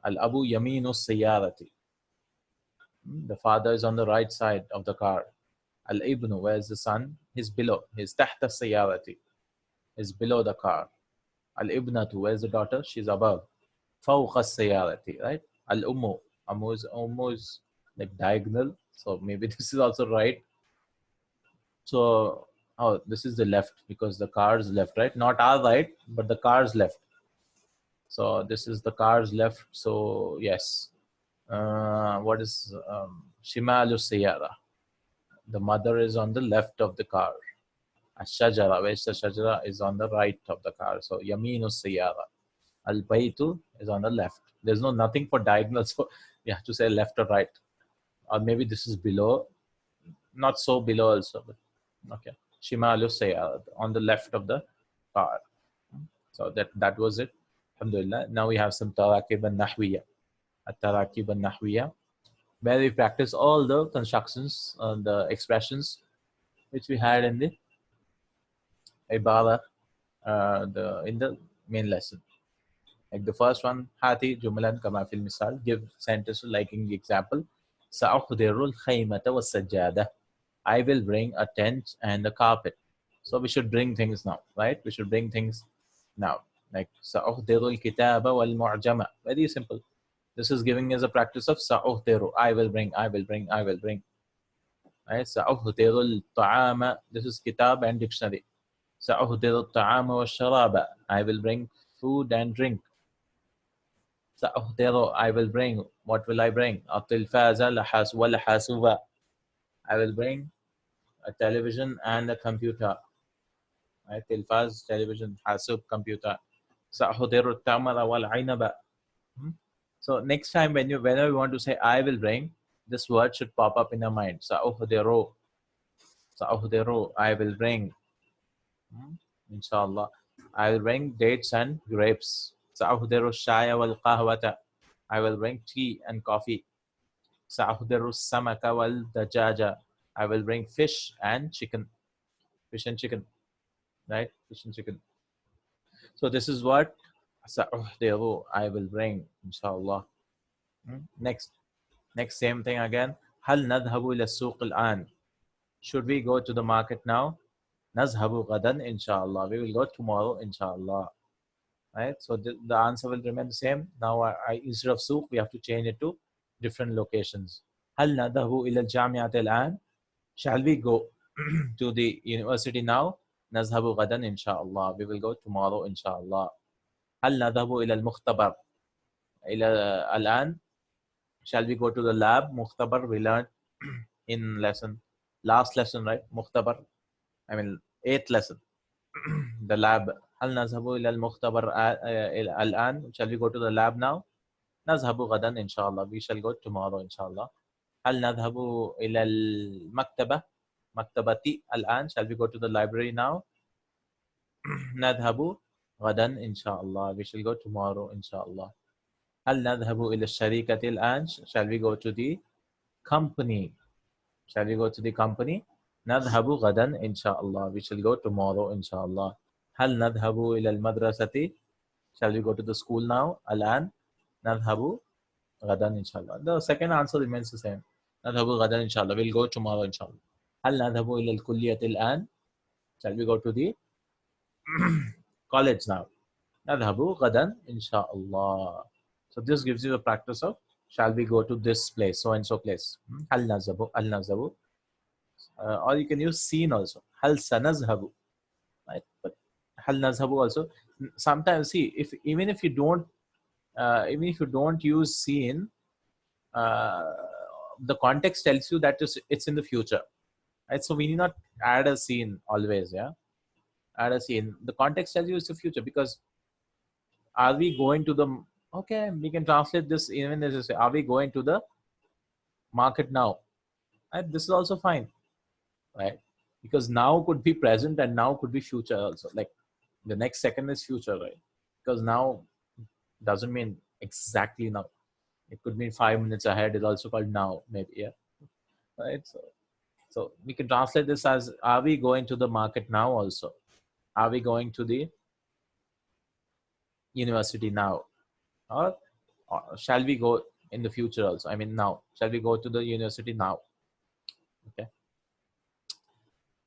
Speaker 1: Al-Abu Yaminu Sayyarati. The father is on the right side of the car. Al-Ibnu, where's the son? He's below. He's tahta sayyarati. He's below the car. Al-Ibnatu, where's the daughter? She's above. Fawqa sayyarati, right? Al-Ummu. Ummu is like diagonal. So maybe this is also right. So, oh, this is the left because the car's left, right? Not our right, but the car's left. So this is the car's left. So yes. What is Shimalu Sayyara? The mother is on the left of the car. Ash-shajara, where's the shajara, is on the right of the car. So Yaminu Sayyara. Al-baytu is on the left. There's nothing for diagonal, so you have to say left or right. Or maybe this is below. Not so below also, but okay. Shimalu Sayyara, on the left of the car. So that was it. Alhamdulillah. Now we have some tarakib and nahwiya. At-tarakib and nahwiya, where we practice all the constructions, the expressions which we had in the ibara, in the main lesson. Like the first one, hati jumlan kama fil misal, give sentence liking the example. Sa'ukhdirul khaymata was sajjada. I will bring a tent and a carpet. So we should bring things now, right? We should bring things now. Like sa'ukhdirul kitaba wal mu'jama. Very simple. This is giving us a practice of sa'ukhdiru. I will bring. Right? Sa'ukhdirul ta'ama. This is kitab and dictionary. Sa'ukhdirul ta'ama wa sharaba. I will bring food and drink. Sa'ukhdiru. I will bring. What will I bring? At-tilfaza wa lahasuba. I will bring a television and a computer. Right? Tilfaz, television, hasub, computer. Sa'ukhdiru tamara wal aynaba. So next time whenever you want to say I will bring, this word should pop up in your mind. Sa'ukhdiru. I will bring. Inshallah. I will bring dates and grapes. Sa'ukhdiru shaya wal qahwata. I will bring tea and coffee. Sa'ukhdiru samaka wal dajaja. I will bring fish and chicken. Fish and chicken. Right? Fish and chicken. So this is what sa'ukhdiru, I will bring. Inshallah. Next same thing again. هل نذهب إلى السوق الآن? Should we go to the market now? نذهب غدا إن شاء الله. We will go tomorrow inshallah. Right? So the answer will remain the same. Now instead of سوق we have to change it to different locations. هل نذهب إلى الجامعة الآن? Shall we go to the university now. نذهب غدا إن شاء الله. We will go tomorrow إن شاء الله. هل نذهب إلى المختبر إلى الآن? Shall we go to the lab? مختبر we learned in lesson last lesson, right? مختبر, I mean eighth lesson. The lab. هل نذهب إلى المختبر الآن? Shall we go to the lab now? نذهب غدا إن شاء الله. We shall go tomorrow إن شاء الله. هل نذهب إلى المكتبة مكتبتي الآن? Shall we go to the library now? نذهب غدا إن شاء الله. We shall go tomorrow إن شاء الله. هل نذهب إلى الشركة الآن? Shall we go to the company? Shall we go to the company? نذهب غدا إن شاء الله. We shall go tomorrow إن شاء الله. هل نذهب إلى المدرسة? Shall we go to the school now? الآن نذهب غدا إن شاء الله. The second answer remains the same. نذهب غدا إن شاء الله. We'll go tomorrow إن شاء الله. هل نذهب إلى الكلية الآن? Shall we go to the college now? نذهب غدا إن شاء الله. So this gives you the practice of shall we go to this place, so and so place. هل نذهب هل نذهب. Or you can use seen also. هل سنذهب, right? But هل نذهب also. Sometimes see, if even if you don't use seen, the context tells you that it's in the future, right? So we need not add a scene always. Yeah, add a scene. The context tells you it's the future, because are we going to the, okay, we can translate this even as this way. Are we going to the market now? Right? This is also fine, right? Because now could be present and now could be future also. Like the next second is future, right? Because now doesn't mean exactly now. It could mean 5 minutes ahead. Is also called now, maybe. Yeah, right. So we can translate this as are we going to the market now also? Are we going to the university now? Or shall we go in the future also? I mean now. Shall we go to the university now? Okay.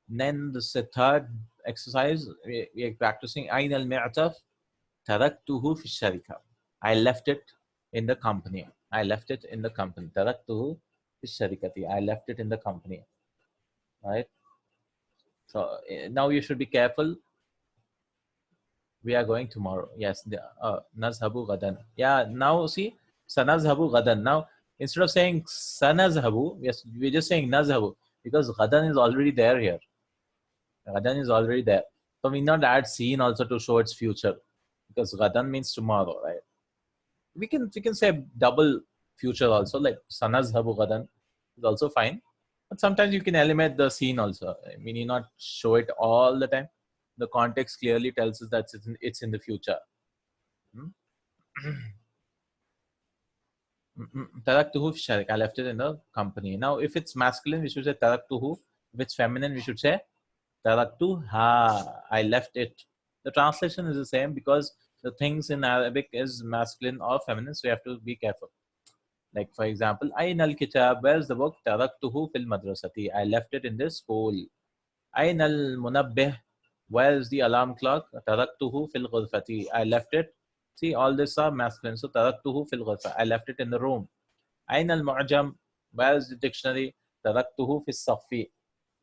Speaker 1: Then the third exercise we are practicing. أين المعطف تركته في الشركة. I left it in the company. I left it in the company. تركته في الشركة. I left it in the company. Right. So now you should be careful. We are going tomorrow. Yes. Nazhabu gadan. Yeah. Now see, sanazhabu gadan. Now instead of saying sanazhabu, yes, we're just saying nazhabu, because gadan is already there here. Gadan is already there. So we not add seen also to show its future, because gadan means tomorrow, right? We can say double future also, like sanazhabu gadan is also fine. But sometimes you can eliminate the scene also. I mean, you not show it all the time. The context clearly tells us that it's in the future. Taraktuhu fi sharik. I left it in the company. Now, if it's masculine, we should say taraktuhu. If it's feminine, we should say taraktuha. I left it. The translation is the same, because the things in Arabic is masculine or feminine, so you have to be careful. Like for example, Ayn al kitab. Where's the book? Taraktuhu fil madrasati. I left it in the school. Ayn al munabbih. Where's the alarm clock? Taraktuhu fil ghurfati. I left it. See, all these are masculine. So taraktuhu fil ghurfa. I left it in the room. Ayn al mu'jam. Where's the dictionary? Taraktuhu fil safi.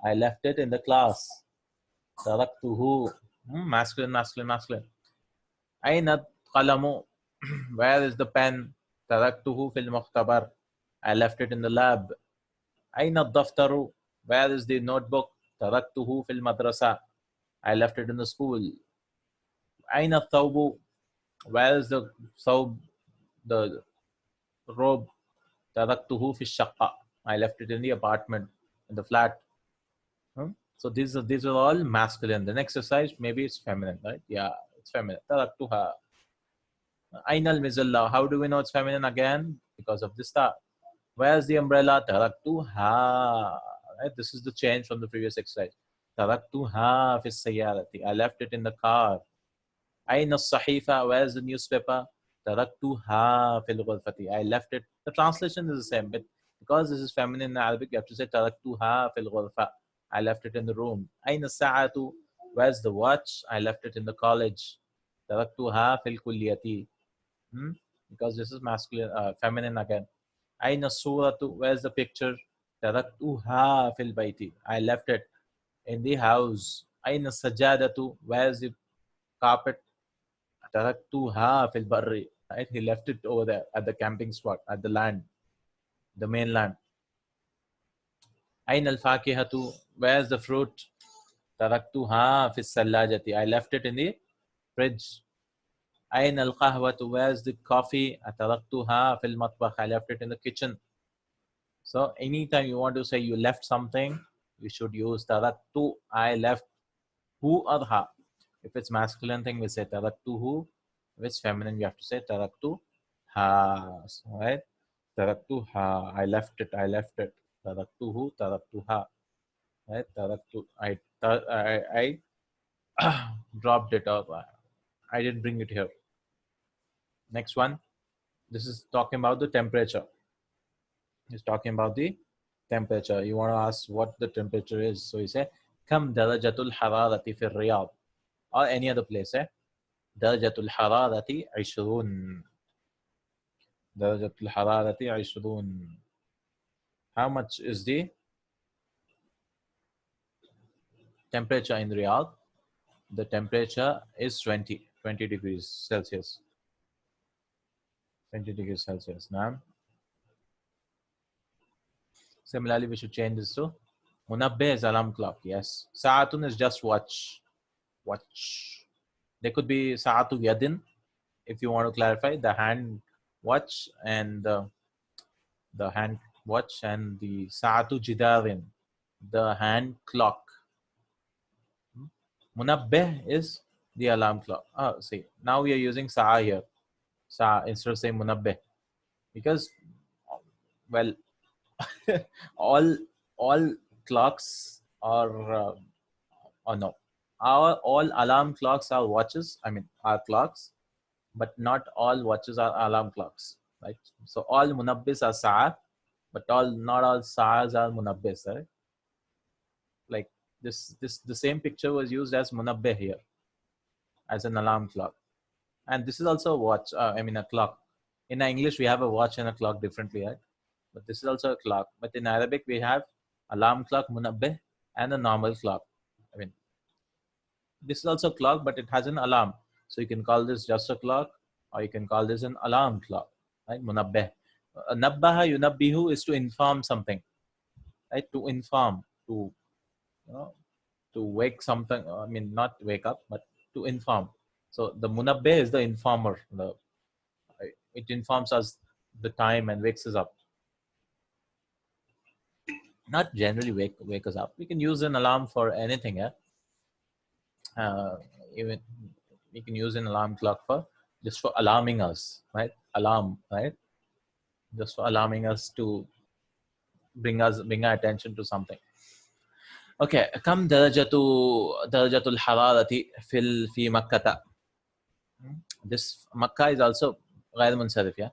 Speaker 1: I left it in the class. Taraktuhu. Masculine, masculine, masculine. Ayn al qalamu. Where is the pen? Taraktuhu fil mukhtabar. I left it in the lab. Ayn al daftaru. Where is the notebook? Taraktuhu fil madrasa. I left it in the school. Aina thawbu. Where is the thawb? The robe. Taraktuhu fi shaqqa. I left it in the apartment, in the flat. So these are all masculine. The next exercise maybe it's feminine, right? Yeah, it's feminine. Taraktuha. Aina al mizalla. How do we know it's feminine again? Because of this star. Where's the umbrella? Taraktuha. Right? This is the change from the previous exercise. Taraktuha fi sayyarati. I left it in the car. أين الصحيفة? Where's the newspaper? تركتها في الغرفة. I left it. The translation is the same, but because this is feminine in Arabic, you have to say تركتها في الغرفة. I left it in the room. أين الساعة? Where's the watch? I left it in the college. تركتها في الكلية. Because this is masculine, feminine again. أين الصورة? Where's the picture? تركتها في البيت. I left it. in the house. أين السجادة? Where's the carpet? تركتها في البر. Right? He left it over there at the camping spot, at the land, the mainland. أين الفاكهة? Where's the fruit? تركتها في الثلاجة. I left it in the fridge. أين القهوة? Where's the coffee? تركتها في المطبخ. I left it in the kitchen. So anytime you want to say you left something, you should use taraktu. I left hu or ha. If it's masculine thing, we say taraktuhu. If it's feminine, you have to say taraktu ha. Right? Taraktu ha. I left it. I left it. Taraktuhu. Taraktuha. Right? Taraktu. I dropped it up. I didn't bring it here. Next one. This is talking about the temperature. It's talking about the temperature. You want to ask what the temperature is. So you say, Kam darajatul hararati fi Riyadh. Or any other place. Darajatul hararati 20. Darajatul hararati 20. How much is the temperature in Riyadh? The temperature is 20 degrees Celsius. 20 degrees Celsius. Now, similarly, we should change this to Munabbih is alarm clock. Yes. Sa'atun is just watch. Watch. There could be Sa'atu Yadin, if you want to clarify, the hand watch and the hand watch, and the Sa'atu Jidarin, the hand clock. Munabbih is the alarm clock. Oh, see, now we are using Sa'a here. Sa'a instead of saying Munabbih. Because, well, all clocks are, or no, all alarm clocks are watches. I mean, are clocks, but not all watches are alarm clocks, right? So all munabbis are sa'a, but not all sa'as are munabbis, right? Like the same picture was used as munabbih here, as an alarm clock, and this is also a watch. I mean, a clock. In English, we have a watch and a clock differently, right? But this is also a clock. But in Arabic, we have alarm clock, munabbih, and a normal clock. I mean, this is also a clock, but it has an alarm. So you can call this just a clock, or you can call this an alarm clock, right? Munabbih. Nabbaha yunabbihu is to inform something, right? To inform, to, you know, to wake something. I mean, not wake up, but to inform. So the munabbih is the informer. It informs us the time and wakes us up. Not generally wake us up. We can use an alarm for anything, yeah. Even we can use an alarm clock for just for alarming us, right? Alarm, right? Just for alarming us to bring our attention to something. Okay, كم درجة الحرارة في مكة. This Makkah is also غير منصرف, yeah.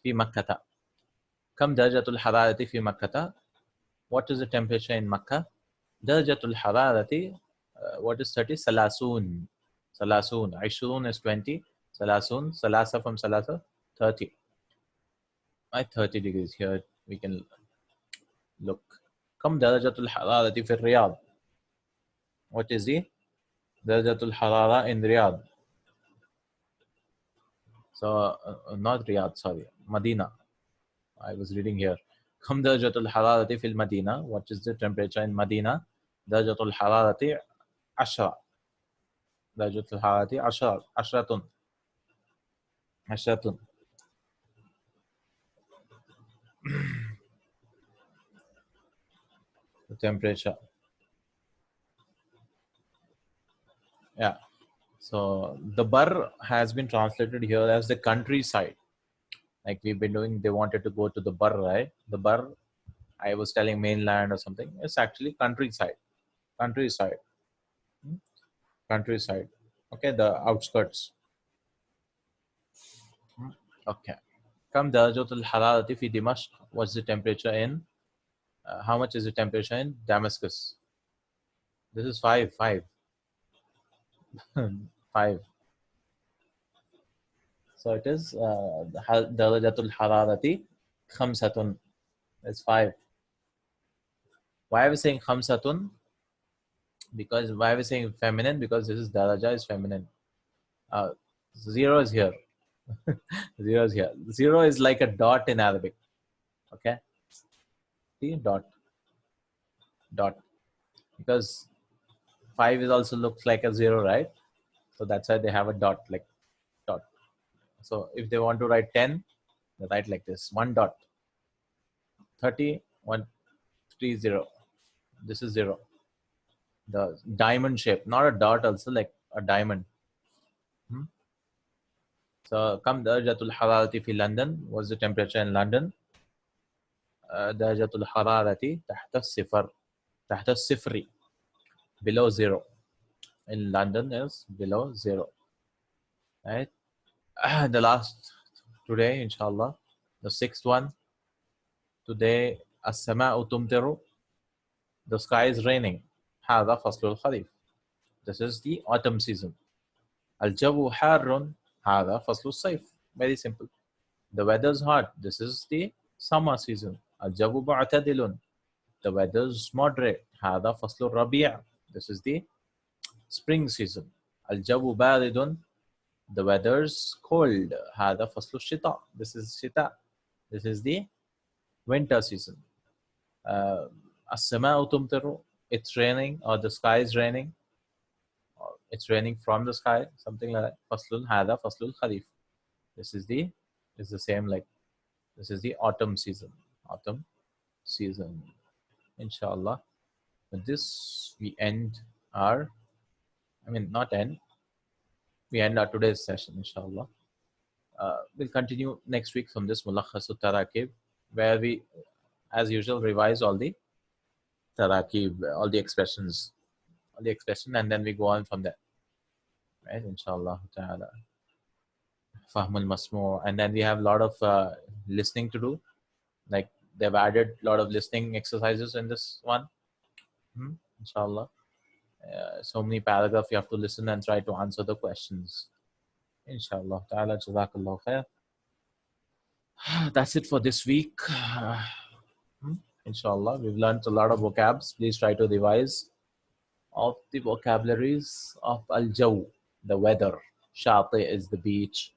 Speaker 1: في مكة. كم درجة الحرارة في مكة. What is the temperature in Makkah? درجة الحرارة, what is 30? ثلاثون. ثلاثون. 20 is 20. ثلاثون. ثلاثة from ثلاثة. 30. Right, 30 degrees here. We can look. كم درجة الحرارة في الرياض. What is the درجة الحرارة in Riyadh? So not Riyadh, sorry, Medina. I was reading here. كم درجة الحرارة في المدينة. What is the temperature in Medina? درجة الحرارة 10. درجة الحرارة 10. 10. 10. The temperature. Yeah. So the bar has been translated here as the countryside. Like we've been doing, they wanted to go to the bar, right? The bar, I was telling mainland or something. It's actually countryside. Countryside. Countryside. Okay, the outskirts. Okay. Kam darajatul hararati fi Dimashq. What's the temperature in? How much is the temperature in Damascus? This is 5. 5. 5. So it is darajatul hararati khamsatun. It's 5. Why are we saying khamsatun? Because why are we saying feminine? Because this is daraja is feminine. 0 is here. 0 is here. 0 is like a dot in Arabic. Okay. See, dot. Because 5 is also looks like a 0, right? So that's why they have a dot, like dot. So if they want to write 10, they write like this: 1 dot. 30, 130. This is 0. The diamond shape, not a dot, also like a diamond. So, kam darajatul hararati fi London? What's the temperature in London? Darajatul hararati tahta sifar. Tahta sifri. Below 0. In London is below 0. Right? The last, today, inshallah, the 6th one. Today, as-sama'u tumtiru. The sky is raining. هذا فصل الخريف. This is the autumn season. الجو حار. هذا فصل الصيف. Very simple. The weather is hot. This is the summer season. الجو معتدل. The weather is moderate. هذا فصل الربيع. This is the spring season. الجو بارد. The weather is cold. هذا فصل الشتاء. This is شتاء. This is the winter season. السماء تمطر. It's raining, or the sky is raining, or it's raining from the sky, something like that. فصل هذا فصل الخريف. This is the same, like this is the autumn season. Autumn season. Inshallah. With this we end our, not end. We end our today's session, inshallah. We'll continue next week from this Mulakhasut Tarakib, where we, as usual, revise all the Tarakib, all the expressions, and then we go on from there. Right, inshallah ta'ala. Fahmul Masmu'. And then we have a lot of listening to do. Like they've added a lot of listening exercises in this one. Inshallah. So many paragraphs you have to listen and try to answer the questions. Inshallah ta'ala. Jazakallah khair. That's it for this week. Inshallah, we've learned a lot of vocabs. Please try to revise of the vocabularies of al-jaw, the weather. Shati is the beach.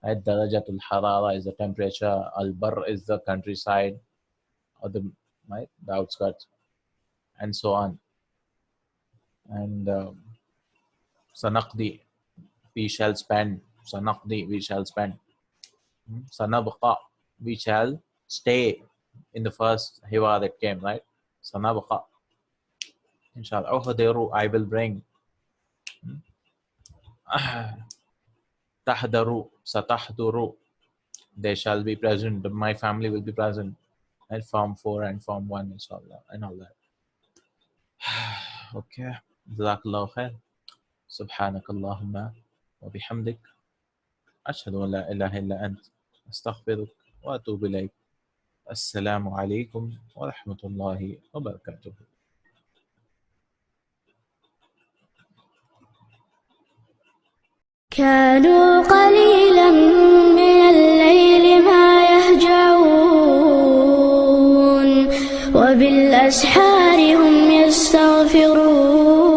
Speaker 1: Darajatul harara is the temperature. Al-bar is the countryside, or the outskirts, and so on. And sanaqdi, we shall spend. Sanaqdi, we shall spend. Sanabqa, we shall stay. In the first hiwa that came, right? Sanabqa. Inshallah. Uhdiru, I will bring. Tahdaru, satahduru. They shall be present. My family will be present. And Form 4 and Form 1, inshallah. And all that. Okay. Jazakallahu khair. Subhanakallahumma wa bihamdik. Ashhadu an la ilaha illa ant. Astaghfiruk wa atubu ilayk. السلام عليكم ورحمة الله وبركاته.
Speaker 3: كانوا قليلا من الليل ما يهجعون وبالأسحار هم يستغفرون